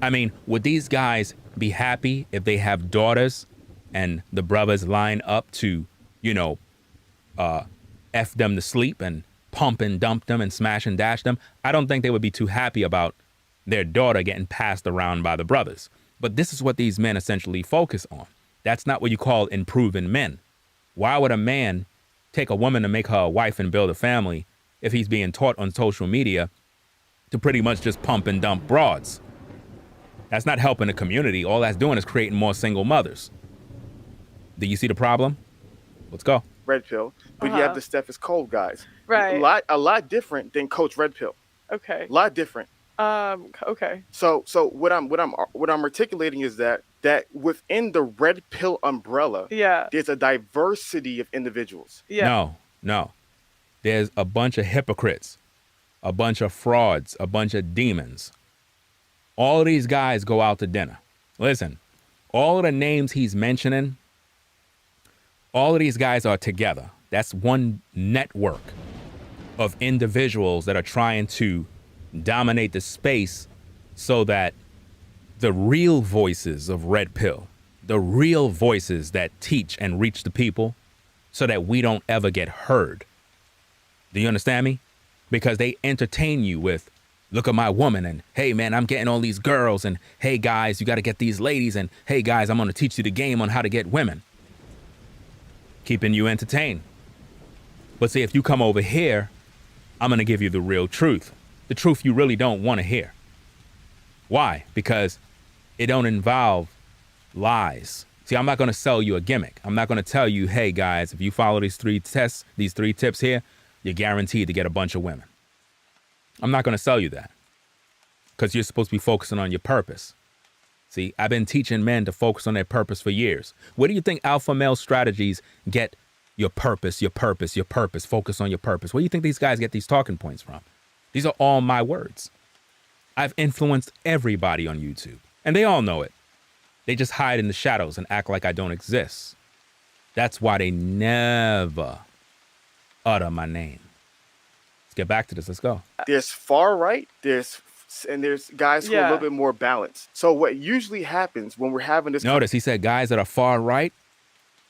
I mean, would these guys be happy if they have daughters and the brothers line up to, F them to sleep and pump and dump them and smash and dash them? I don't think they would be too happy about their daughter getting passed around by the brothers. But this is what these men essentially focus on. That's not what you call improving men. Why would a man take a woman to make her a wife and build a family if he's being taught on social media to pretty much just pump and dump broads? That's not helping the community. All that's doing is creating more single mothers. Do you see the problem? Let's go. Red Pill, but you have the Steffes Cole guys. Right. A lot different than Coach Red Pill. Okay. A lot different. Okay. So what I'm articulating is that within the red pill umbrella, there's a diversity of individuals. Yeah. No. There's a bunch of hypocrites, a bunch of frauds, a bunch of demons. All of these guys go out to dinner. Listen, all of the names he's mentioning, all of these guys are together. That's one network of individuals that are trying to dominate the space so that the real voices of red pill, the real voices that teach and reach the people so that we don't ever get heard. Do you understand me? Because they entertain you with, look at my woman, and hey man, I'm getting all these girls, and hey guys, you got to get these ladies, and hey guys, I'm going to teach you the game on how to get women. Keeping you entertained. But see, if you come over here, I'm going to give you the real truth. The truth you really don't want to hear. Why? Because it don't involve lies. See, I'm not going to sell you a gimmick. I'm not going to tell you, hey guys, if you follow these 3 tests, these 3 tips here, you're guaranteed to get a bunch of women. I'm not going to sell you that because you're supposed to be focusing on your purpose. See, I've been teaching men to focus on their purpose for years. Where do you think alpha male strategies get your purpose, focus on your purpose? Where do you think these guys get these talking points from? These are all my words. I've influenced everybody on YouTube, and they all know it. They just hide in the shadows and act like I don't exist. That's why they never utter my name. Let's get back to this. Let's go. There's far right, there's guys who are a little bit more balanced. So what usually happens when we're having this... Notice he said guys that are far right,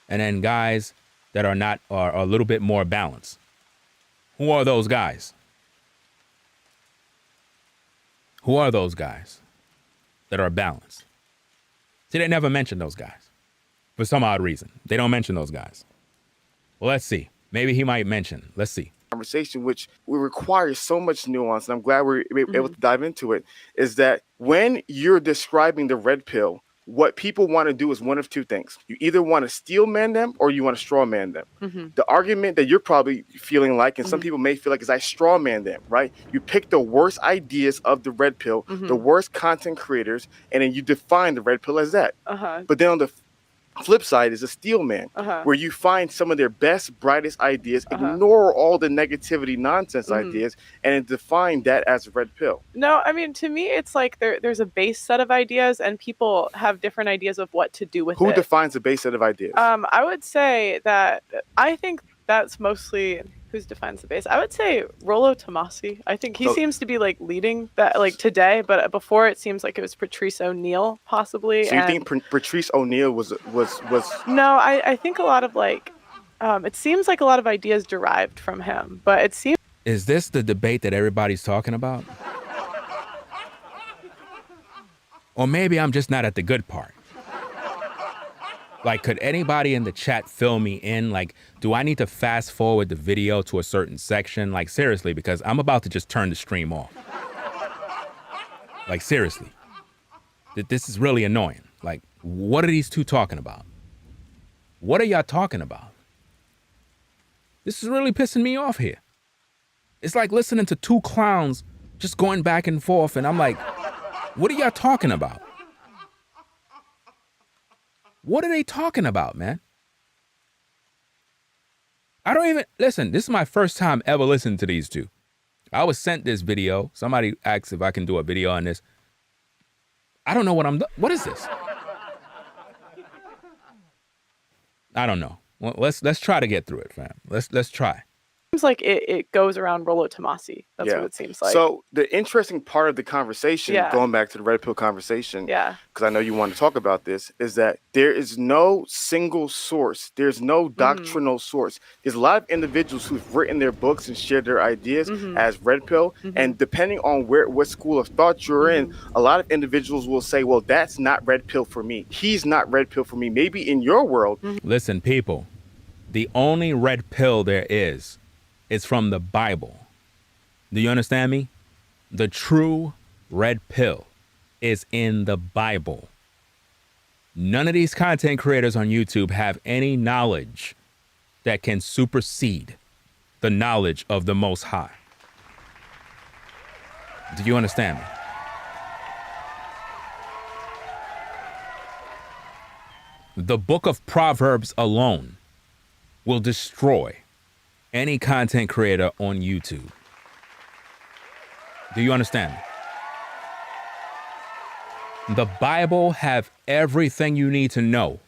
and then guys that are not, are a little bit more balanced. Who are those guys? Who are those guys that are balanced? See, they never mention those guys. For some odd reason, they don't mention those guys. Well, let's see. Maybe he might mention. Let's see. conversation, which will require so much nuance, and I'm glad we're able to dive into it, is that when you're describing the red pill, what people want to do is one of two things. You either want to steel man them or you want to straw man them. The argument that you're probably feeling like, and some people may feel like, is I straw man them, right? You pick the worst ideas of the red pill, the worst content creators, and then you define the red pill as that. But then on the flip side is a steel man, where you find some of their best, brightest ideas, ignore all the negativity, nonsense ideas, and define that as a red pill. No, I mean, to me, it's like there's a base set of ideas, and people have different ideas of what to do with it. Who defines the base set of ideas? I would say that I think that's mostly who defines the base. I would say Rollo Tomasi. I think he seems to be like leading that like today, but before it seems like it was Patrice O'Neill possibly. So you think Patrice O'Neill was? No, I think a lot of like, it seems like a lot of ideas derived from him, but it seems. Is this the debate that everybody's talking about? Or maybe I'm just not at the good part. Like, could anybody in the chat fill me in? Like, do I need to fast forward the video to a certain section? Like, seriously, because I'm about to just turn the stream off. Like, seriously. This is really annoying. Like, what are these two talking about? What are y'all talking about? This is really pissing me off here. It's like listening to two clowns just going back and forth, and I'm like, what are y'all talking about? What are they talking about, man? I don't even, listen, this is my first time ever listening to these two. I was sent this video. Somebody asked if I can do a video on this. I don't know what is this? I don't know. Well, let's try to get through it, fam. Let's try. Seems like it goes around Rollo Tomasi. That's what it seems like. So the interesting part of the conversation, going back to the red pill conversation, because I know you want to talk about this, is that there is no single source. There's no doctrinal source. There's a lot of individuals who've written their books and shared their ideas as red pill, and depending on what school of thought you're in, a lot of individuals will say, well, that's not red pill for me. He's not red pill for me. Maybe in your world. Listen, people, the only red pill there is from the Bible. Do you understand me? The true red pill is in the Bible. None of these content creators on YouTube have any knowledge that can supersede the knowledge of the Most High. Do you understand me? The book of Proverbs alone will destroy any content creator on YouTube. Do you understand me? The Bible have everything you need to know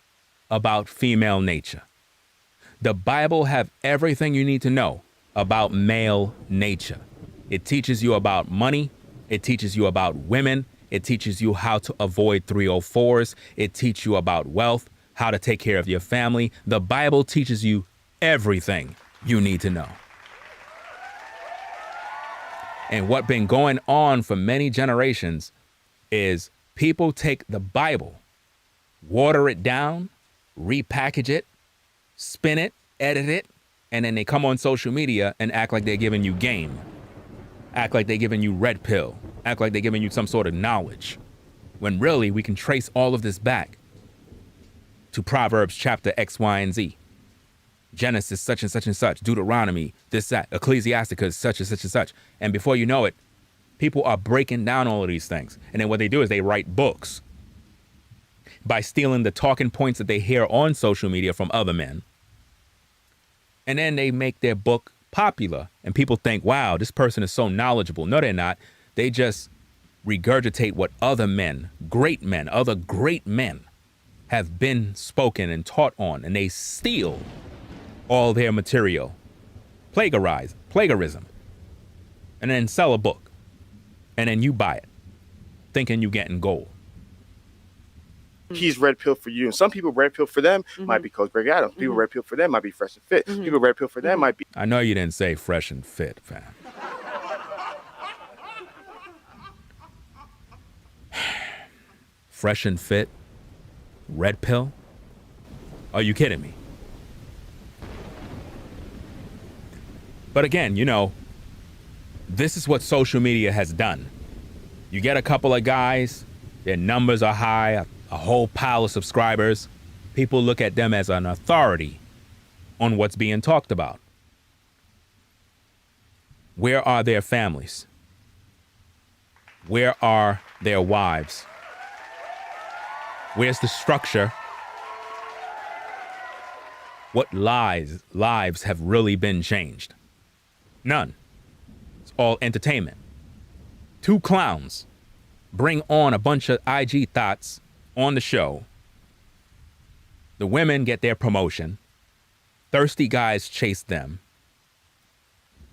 about female nature. The Bible have everything you need to know about male nature. It teaches you about money. It teaches you about women. It teaches you how to avoid 304s. It teaches you about wealth, how to take care of your family. The Bible teaches you everything you need to know. And what's been going on for many generations is people take the Bible, water it down, repackage it, spin it, edit it, and then they come on social media and act like they're giving you game. Act like they're giving you red pill. Act like they're giving you some sort of knowledge. When really we can trace all of this back to Proverbs chapter X, Y, and Z. Genesis, such and such and such, Deuteronomy, this, that, Ecclesiasticus, such and such and such. And before you know it, people are breaking down all of these things. And then what they do is they write books by stealing the talking points that they hear on social media from other men. And then they make their book popular. And people think, wow, this person is so knowledgeable. No, they're not. They just regurgitate what other men, other great men have been spoken and taught on. And they steal all their material, plagiarism, and then sell a book. And then you buy it, thinking you're getting gold. He's red pill for you. And some people red pill for them might be Coach Greg Adams. People red pill for them might be Fresh and Fit. People red pill for them might be... I know you didn't say Fresh and Fit, fam. Fresh and Fit? Red pill? Are you kidding me? But again, this is what social media has done. You get a couple of guys, their numbers are high, a whole pile of subscribers. People look at them as an authority on what's being talked about. Where are their families? Where are their wives? Where's the structure? What lives have really been changed? None. It's all entertainment. Two clowns bring on a bunch of IG thoughts on the show. The women get their promotion. Thirsty guys chase them.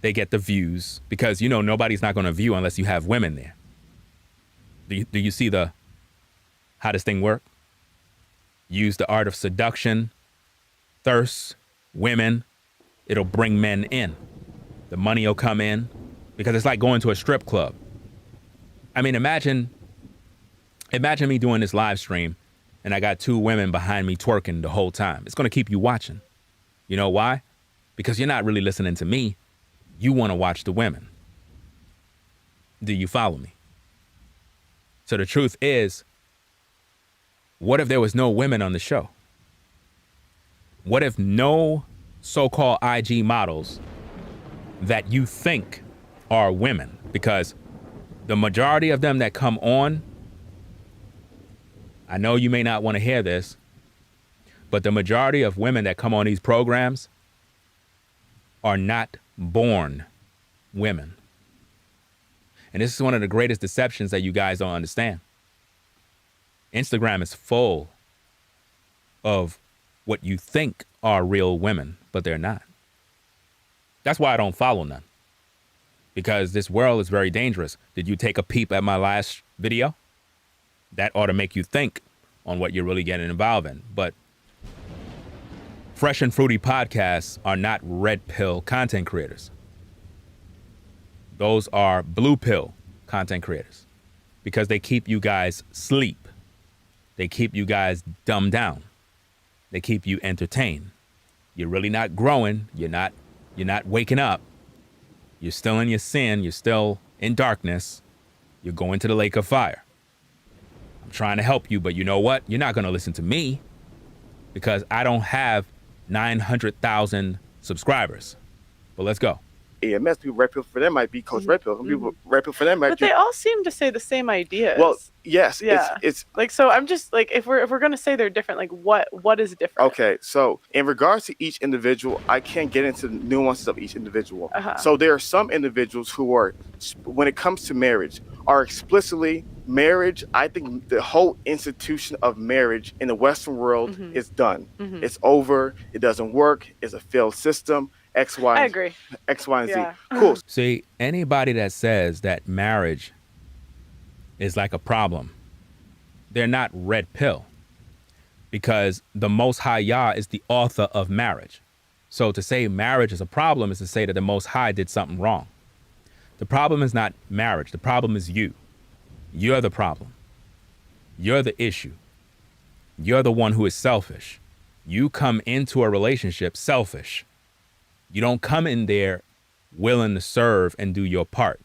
They get the views because, nobody's not going to view unless you have women there. Do you see how this thing work? Use the art of seduction, thirst, women. It'll bring men in. The money will come in because it's like going to a strip club. I mean, imagine me doing this live stream and I got two women behind me twerking the whole time. It's going to keep you watching. You know why? Because you're not really listening to me. You want to watch the women. Do you follow me? So the truth is, what if there was no women on the show? What if no so-called IG models that you think are women? Because the majority of them that come on, I know you may not want to hear this, but the majority of women that come on these programs are not born women. And this is one of the greatest deceptions that you guys don't understand. Instagram is full of what you think are real women, but they're not. That's why I don't follow none. Because this world is very dangerous. Did you take a peep at my last video? That ought to make you think on what you're really getting involved in. But Fresh and Fruity podcasts are not red pill content creators. Those are blue pill content creators because they keep you guys sleep. They keep you guys dumbed down. They keep you entertained. You're really not growing. You're not waking up. You're still in your sin. You're still in darkness. You're going to the lake of fire. I'm trying to help you, but you know what? You're not going to listen to me because I don't have 900,000 subscribers. But let's go. EMS people, red pill for them might be Coach Red Pill. Some people, red pill for them might But be. they all seem to say the same ideas. Well, yes, yeah. It's like, so I'm just like, if we're gonna say they're different, like what is different? okay. So in regards to each individual, I can't get into the nuances of each individual. So there are some individuals who are, when it comes to marriage, are explicitly marriage. I think the whole institution of marriage in the Western world is done. It's over. It doesn't work. It's a failed system. X, Y, I agree. X, Y, and Yeah. Z. Cool. See, anybody that says that marriage is like a problem, they're not red pill because the Most High Yah is the author of marriage. So to say marriage is a problem is to say that the Most High did something wrong. The problem is not marriage. The problem is you. You're the problem. You're the issue. You're the one who is selfish. You come into a relationship selfish. You don't come in there willing to serve and do your part.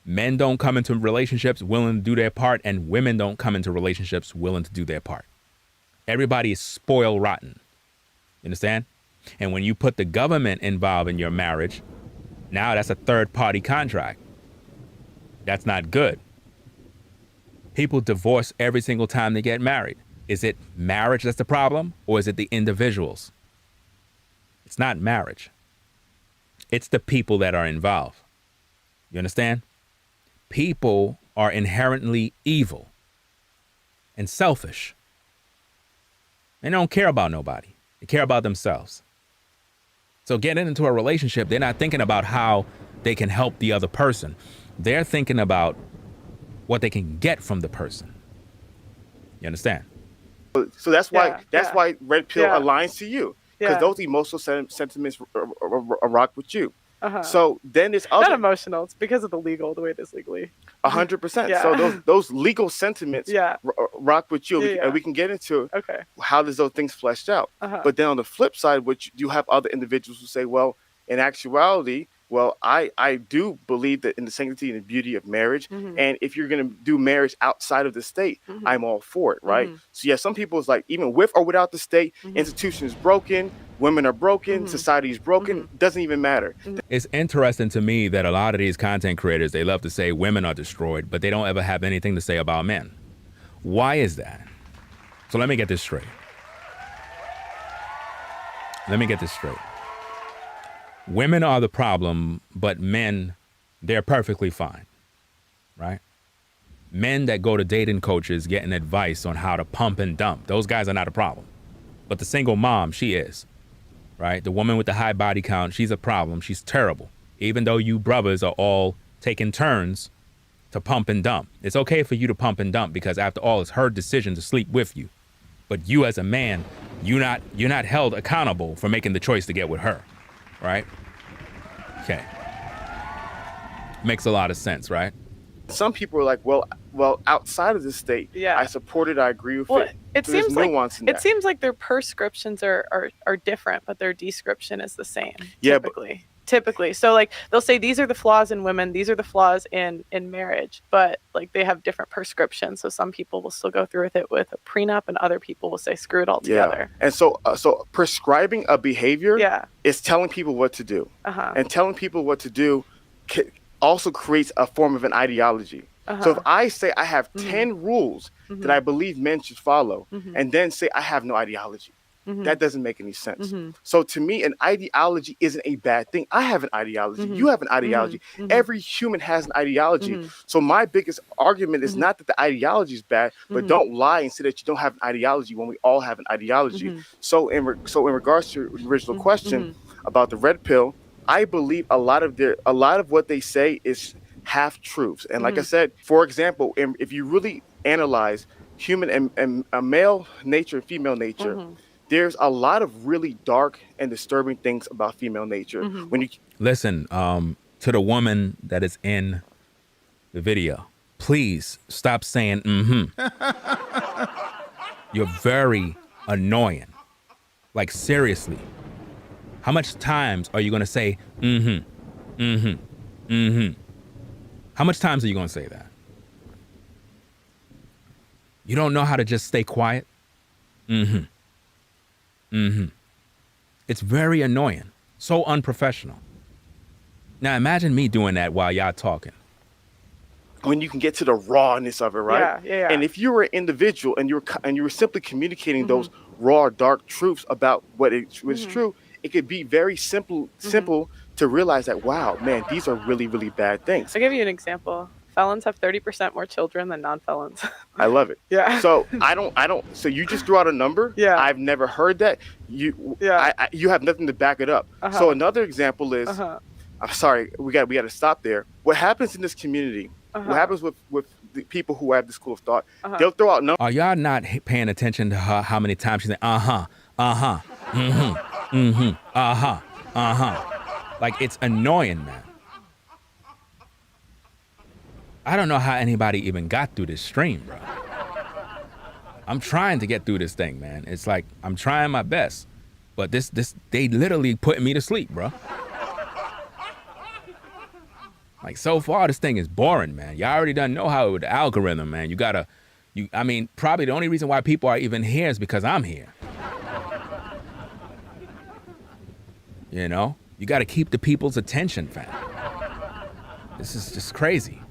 Men don't come into relationships willing to do their part, and women don't come into relationships willing to do their part. Everybody is spoiled rotten. You understand? And when you put the government involved in your marriage, now that's a third-party contract. That's not good. People divorce every single time they get married. Is it marriage that's the problem, or is it the individuals? It's not marriage. It's the people that are involved. You understand? People are inherently evil and selfish. They don't care about nobody. They care about themselves. So getting into a relationship, they're not thinking about how they can help the other person. They're thinking about what they can get from the person. You understand? So that's why red pill aligns to you. Because those emotional sentiments rock with you. So then it's not emotional. It's because of the way it is legally. 100%. So those legal sentiments rock with you, and we can get into how does those things fleshed out. But then on the flip side, you have other individuals who say, well, in actuality, Well, I do believe that in the sanctity and the beauty of marriage. And if you're going to do marriage outside of the state, I'm all for it, right? So yeah, some people is like, even with or without the state, institution is broken, women are broken, society is broken, doesn't even matter. It's interesting to me that a lot of these content creators, they love to say women are destroyed, but they don't ever have anything to say about men. Why is that? So let me get this straight. Women are the problem, but men, they're perfectly fine, right? Men that go to dating coaches getting advice on how to pump and dump, those guys are not a problem. But the single mom, she is, right? The woman with the high body count, she's a problem. She's terrible. Even though you brothers are all taking turns to pump and dump. It's okay for you to pump and dump because after all, it's her decision to sleep with you. But you as a man, you're not held accountable for making the choice to get with her, right? Okay. Makes a lot of sense, right? Some people are like, well, outside of the state, I support it, I agree with it. It So seems there's nuance in it that. seems like their prescriptions are different, but their description is the same. Yeah, typically. So like they'll say these are the flaws in women, these are the flaws in marriage, but like they have different prescriptions. So some people will still go through with it with a prenup, and other people will say screw it all together. And so prescribing a behavior is telling people what to do. And telling people what to do also creates a form of an ideology. So if I say I have 10 rules that I believe men should follow, and then say I have no ideology, that doesn't make any sense. So to me, an ideology isn't a bad thing. I have an ideology. You have an ideology. Every human has an ideology. So my biggest argument is not that the ideology is bad, but don't lie and say that you don't have an ideology when we all have an ideology. So in regards to the original question about the red pill, I believe a lot of what they say is half truths. And like I said, for example, if you really analyze human and male nature and female nature, there's a lot of really dark and disturbing things about female nature. When you listen to the woman that is in the video, please stop saying You're very annoying. Like seriously. How much times are you going to say, How much times are you going to say that? You don't know how to just stay quiet? It's very annoying. So unprofessional. Now imagine me doing that while y'all talking. When you can get to the rawness of it, right? Yeah. And if you were an individual and you were simply communicating those raw, dark truths about what was true, it could be very simple to realize that, wow, man, these are really, really bad things. I'll give you an example. Felons have 30% more children than non-felons. I love it. Yeah. So I don't. So you just threw out a number. Yeah. I've never heard that. You have nothing to back it up. So another example is, I'm sorry, we got to stop there. What happens in this community? What happens with the people who have this school of thought? They'll throw out numbers. Are y'all not paying attention to her, how many times she's saying, Like, it's annoying, man. I don't know how anybody even got through this stream, bro. I'm trying to get through this thing, man. It's like, I'm trying my best. But they literally putting me to sleep, bro. Like, so far, this thing is boring, man. Y'all already done know how with the algorithm, man. Probably the only reason why people are even here is because I'm here. You know? You got to keep the people's attention, fam. This is just crazy.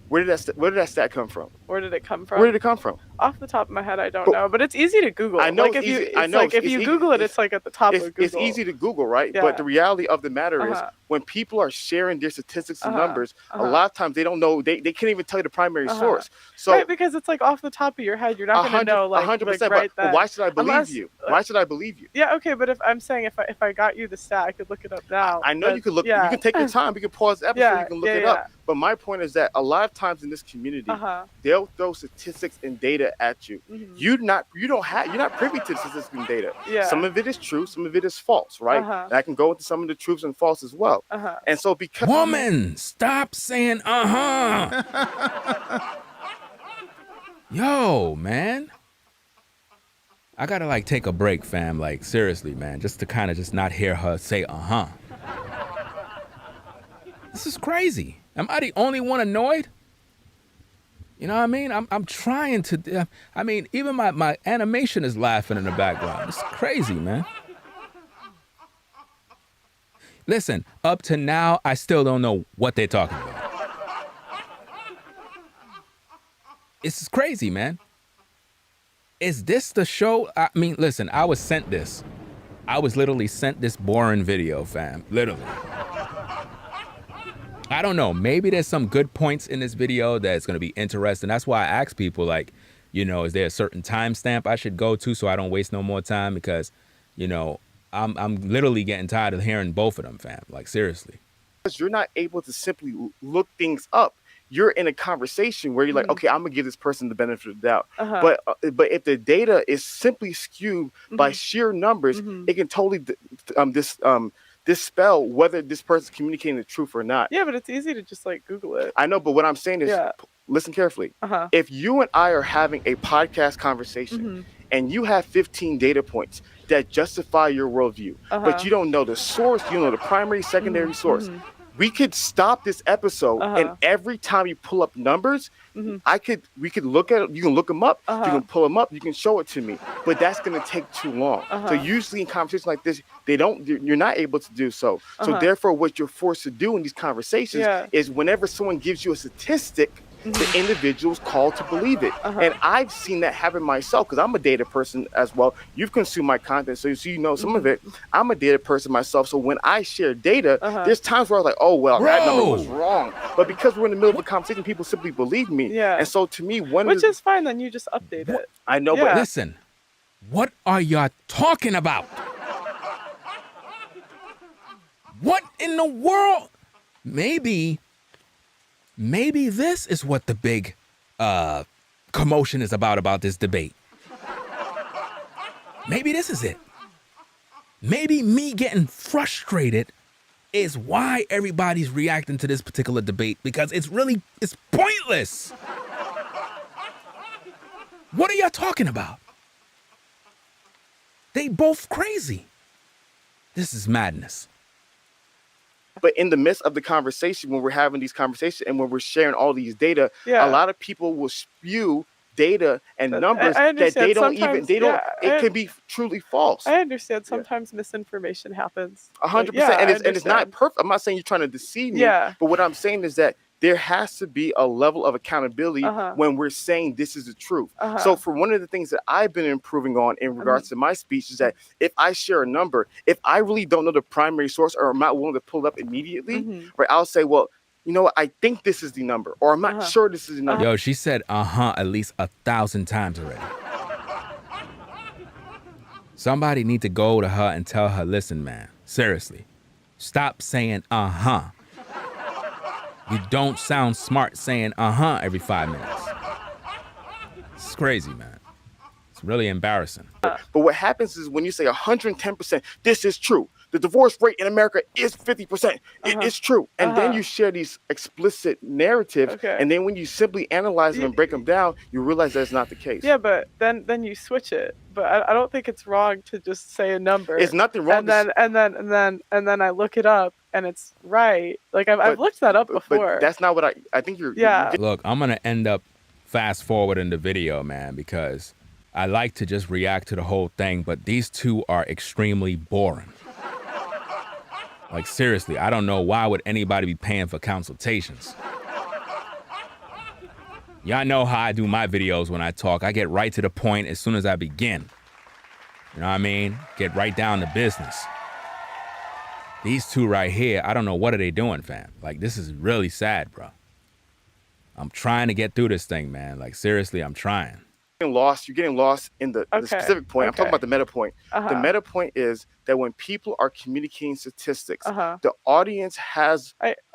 Where did that stat come from? Where did it come from? Where did it come from? Off the top of my head, I don't know, but it's easy to Google. I know like it's if you, easy. it's I know like if you Google it, it's like at the top of Google. It's easy to Google, right? Yeah. But the reality of the matter is, when people are sharing their statistics and numbers, a lot of times they don't know. They can't even tell you the primary source. So right, because it's like off the top of your head, you're not going to know. Like 100%. right But why should I believe you? Why should I believe you? Yeah, okay, but if I'm saying if I got you the stat, I could look it up now. I know you could look. You can take your time. You can pause the episode. You can look it up. But my point is that a lot of times in this community, they'll throw statistics and data at you. You're not privy to statistics and data. Some of it is true, some of it is false, right? And I can go into some of the truths and false as well. And so because woman, stop saying Yo, man. I gotta like take a break, fam. Like seriously, man. Just to kind of just not hear her say This is crazy. Am I the only one annoyed? You know what I mean? I'm trying to. I mean, even my animation is laughing in the background. It's crazy, man. Listen, up to now, I still don't know what they're talking about. This is crazy, man. Is this the show? I mean, listen, I was sent this. I was literally sent this boring video, fam. Literally. I don't know. Maybe there's some good points in this video that's going to be interesting. That's why I ask people, like, you know, is there a certain timestamp I should go to so I don't waste no more time? Because, you know, I'm literally getting tired of hearing both of them, fam. Like, seriously. Because you're not able to simply look things up. You're in a conversation where you're like, okay, I'm gonna give this person the benefit of the doubt. But if the data is simply skewed by sheer numbers, it can totally dispel whether this person's communicating the truth or not. Yeah, but it's easy to just like Google it. I know, but what I'm saying is, listen carefully. If you and I are having a podcast conversation and you have 15 data points that justify your worldview, but you don't know the source, you don't know the primary, secondary source. We could stop this episode, and every time you pull up numbers, we could look at it. You can look them up. You can pull them up. You can show it to me. But that's going to take too long. So usually in conversations like this, you're not able to do so. So therefore, what you're forced to do in these conversations is whenever someone gives you a statistic, the individual's called to believe it. And I've seen that happen myself because I'm a data person as well. You've consumed my content, so you know some of it. I'm a data person myself. So when I share data, there's times where I was like, oh, well, that number was wrong. But because we're in the middle of a conversation, people simply believe me. And so to me, which is fine, then you just update it. I know, but listen, what are y'all talking about? What in the world? Maybe this is what the big commotion is about this debate. Maybe this is it. Maybe me getting frustrated is why everybody's reacting to this particular debate, because it's pointless. What are y'all talking about? They both crazy. This is madness. But in the midst of the conversation, when we're having these conversations and when we're sharing all these data, a lot of people will spew data and numbers that they don't even, it can be truly false. I understand sometimes misinformation happens. 100%. And it's not perfect. I'm not saying you're trying to deceive me, but what I'm saying is that there has to be a level of accountability when we're saying this is the truth. So for one of the things that I've been improving on in regards to my speech is that if I share a number, if I really don't know the primary source or I'm not willing to pull it up immediately, right, I'll say, well, you know what, I think this is the number, or I'm not sure this is the number. Yo, she said at least 1,000 times already. Somebody need to go to her and tell her, listen, man, seriously, stop saying You don't sound smart saying every 5 minutes. It's crazy, man. It's really embarrassing. But what happens is when you say 110%, this is true. The divorce rate in America is 50%. It is true. And then you share these explicit narratives. And then when you simply analyze them and break them down, you realize that's not the case. Yeah, but then you switch it. But I don't think it's wrong to just say a number. It's nothing wrong. And then I look it up and it's right. Like I've looked that up before. But that's not what I think you're. Look, I'm gonna end up fast forwarding the video, man, because I like to just react to the whole thing. But these two are extremely boring. Like, seriously, I don't know why would anybody be paying for consultations. Y'all know how I do my videos when I talk. I get right to the point as soon as I begin. You know what I mean? Get right down to business. These two right here, I don't know what are they doing, fam. Like, this is really sad, bro. I'm trying to get through this thing, man. Like, seriously, I'm trying. You're getting lost in the specific point. I'm talking about the meta point. The meta point is that when people are communicating statistics, the audience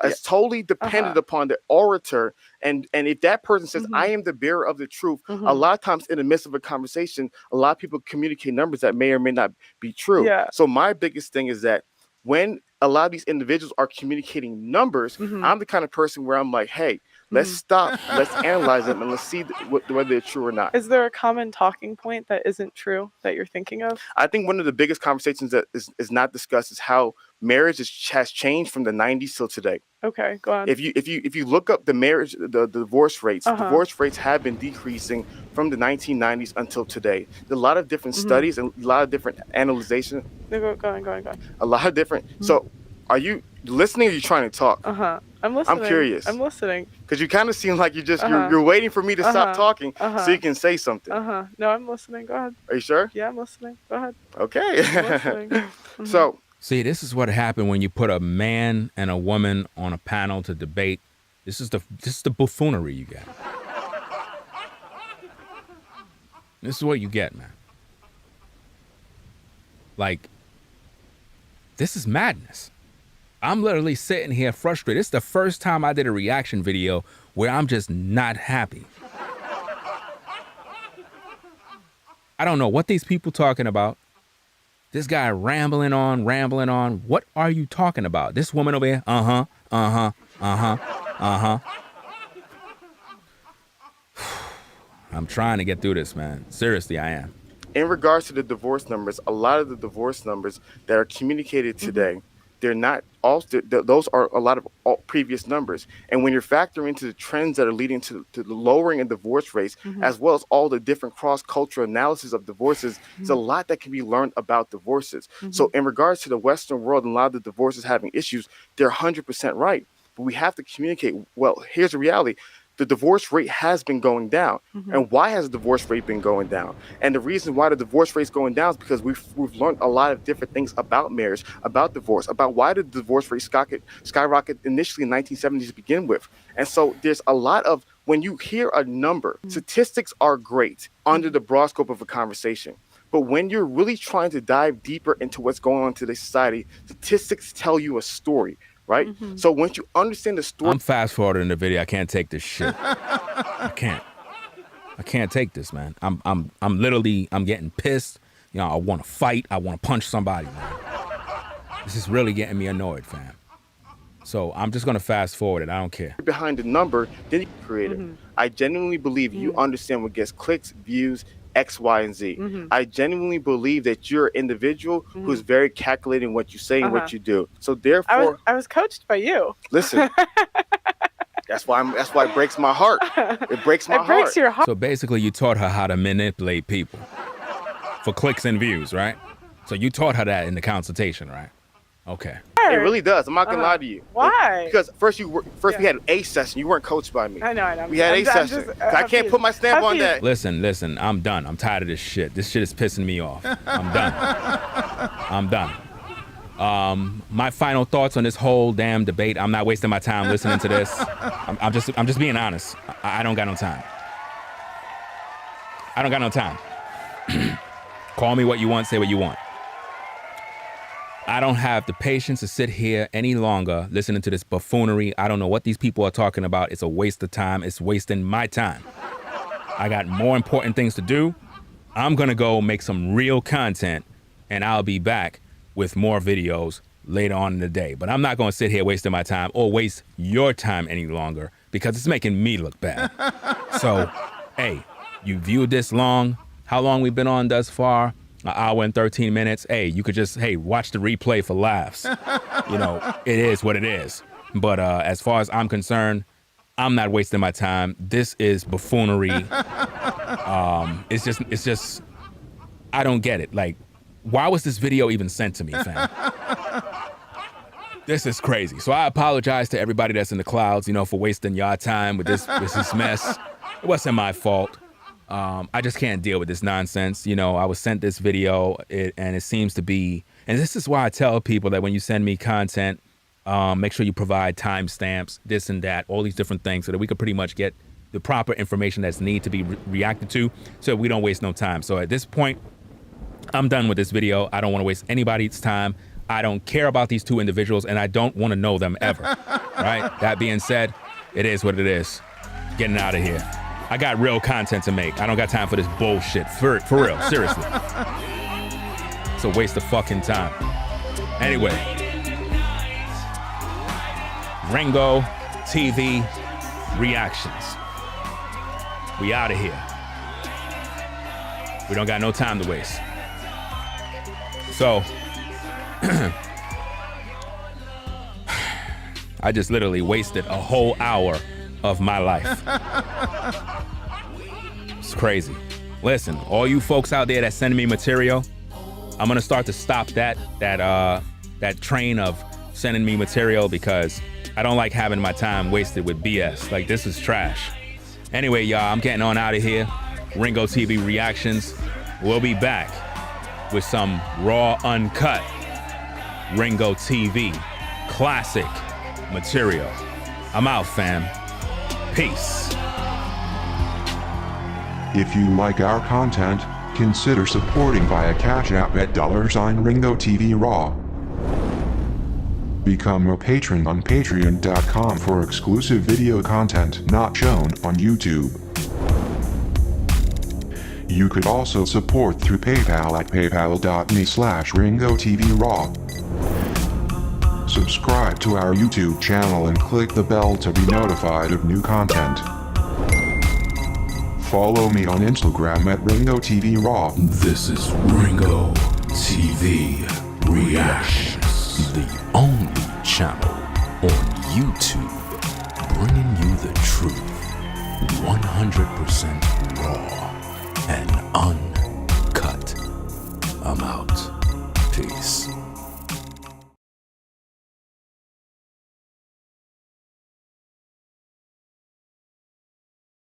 is totally dependent upon the orator. And if that person says, I am the bearer of the truth, a lot of times in the midst of a conversation, a lot of people communicate numbers that may or may not be true. So my biggest thing is that when a lot of these individuals are communicating numbers, I'm the kind of person where I'm like, hey, Let's stop. Let's analyze them and let's see whether they're true or not. Is there a common talking point that isn't true that you're thinking of? I think one of the biggest conversations that is not discussed is how marriage has changed from the 90s till today. Okay, go on. If you look up the divorce rates, divorce rates have been decreasing from the 1990s until today. There's a lot of different studies and a lot of different analyzation. Go on. A lot of different. So, are you listening or are you trying to talk? I'm listening. I'm curious. I'm listening. Because you kind of seem like you're waiting for me to stop talking so you can say something. No, I'm listening. Go ahead. Are you sure? Yeah, I'm listening. Go ahead. Okay. I'm listening. So, see, this is what happened when you put a man and a woman on a panel to debate. This is the buffoonery you get. This is what you get, man. Like, this is madness. I'm literally sitting here frustrated. It's the first time I did a reaction video where I'm just not happy. I don't know what these people talking about. This guy rambling on. What are you talking about? This woman over here, I'm trying to get through this, man. Seriously, I am. In regards to the divorce numbers, a lot of the divorce numbers that are communicated today, they're not all. Those are a lot of previous numbers. And when you're factoring into the trends that are leading to the lowering in divorce rates, as well as all the different cross-cultural analysis of divorces, there's a lot that can be learned about divorces. So in regards to the Western world and a lot of the divorces having issues, they're 100% right. But we have to communicate. Well, here's the reality. The divorce rate has been going down. And why has the divorce rate been going down? And the reason why the divorce rate is going down is because we've learned a lot of different things about marriage, about divorce, about why did the divorce rate skyrocket initially in 1970s to begin with. And so there's a lot of, when you hear a number, statistics are great under the broad scope of a conversation. But when you're really trying to dive deeper into what's going on in today's society, statistics tell you a story. Right? So once you understand the story. I'm fast forwarding the video. I can't take this shit. I can't take this, man. I'm literally getting pissed. You know, I want to fight. I want to punch somebody, man. This is really getting me annoyed, fam. So I'm just gonna fast forward it. I don't care. Behind the number, then you create it. I genuinely believe you understand what gets clicks, views, X, Y, and Z. I genuinely believe that you're an individual who's very calculating what you say and what you do. So therefore, I was coached by you. Listen, that's why it breaks my heart. It breaks my heart. It breaks your heart. So basically, you taught her how to manipulate people for clicks and views, right? So you taught her that in the consultation, right? Okay. It really does. I'm not gonna lie to you. Why? Because first we had an A session. You weren't coached by me. I know. We had A session. I can't put my stamp on that. Listen. I'm done. I'm tired of this shit. This shit is pissing me off. I'm done. My final thoughts on this whole damn debate. I'm not wasting my time listening to this. I'm just being honest. I don't got no time. I don't got no time. Call me what you want. Say what you want. I don't have the patience to sit here any longer listening to this buffoonery. I don't know what these people are talking about. It's a waste of time. It's wasting my time. I got more important things to do. I'm going to go make some real content, and I'll be back with more videos later on in the day. But I'm not going to sit here wasting my time or waste your time any longer because it's making me look bad. So, hey, you viewed this long. How long we've been on thus far? An hour and 13 minutes. Hey, you could just, watch the replay for laughs. You know, it is what it is. But as far as I'm concerned, I'm not wasting my time. This is buffoonery. It's just, I don't get it. Like, why was this video even sent to me, fam? This is crazy. So I apologize to everybody that's in the clouds, for wasting your time with this mess. It wasn't my fault. I just can't deal with this nonsense. I was sent this video and it seems to be, and this is why I tell people that when you send me content, make sure you provide timestamps, this and that, all these different things so that we could pretty much get the proper information that's needed to be reacted to so we don't waste no time. So at this point, I'm done with this video. I don't want to waste anybody's time. I don't care about these two individuals and I don't want to know them ever. Right? That being said, it is what it is. Getting out of here. I got real content to make. I don't got time for this bullshit. For real, seriously. It's a waste of fucking time. Anyway. Ringo TV, reactions. We out of here. We don't got no time to waste. So, I just literally wasted a whole hour of my life. It's crazy. Listen, all you folks out there that send me material, I'm gonna start to stop that train of sending me material because I don't like having my time wasted with BS. Like, this is trash. Anyway, y'all, I'm getting on out of here. Ringo TV reactions. We'll be back with some raw, uncut Ringo TV classic material. I'm out, fam. Peace. If you like our content, consider supporting via Cash App at $Ringo TV Raw. Become a patron on patreon.com for exclusive video content not shown on YouTube. You could also support through PayPal at paypal.me/Ringo TV Raw. Subscribe to our YouTube channel and click the bell to be notified of new content. Follow me on Instagram at Ringo TV Raw. This is Ringo TV Reactions, the only channel on YouTube bringing you the truth, 100% raw and uncut. I'm out. Peace.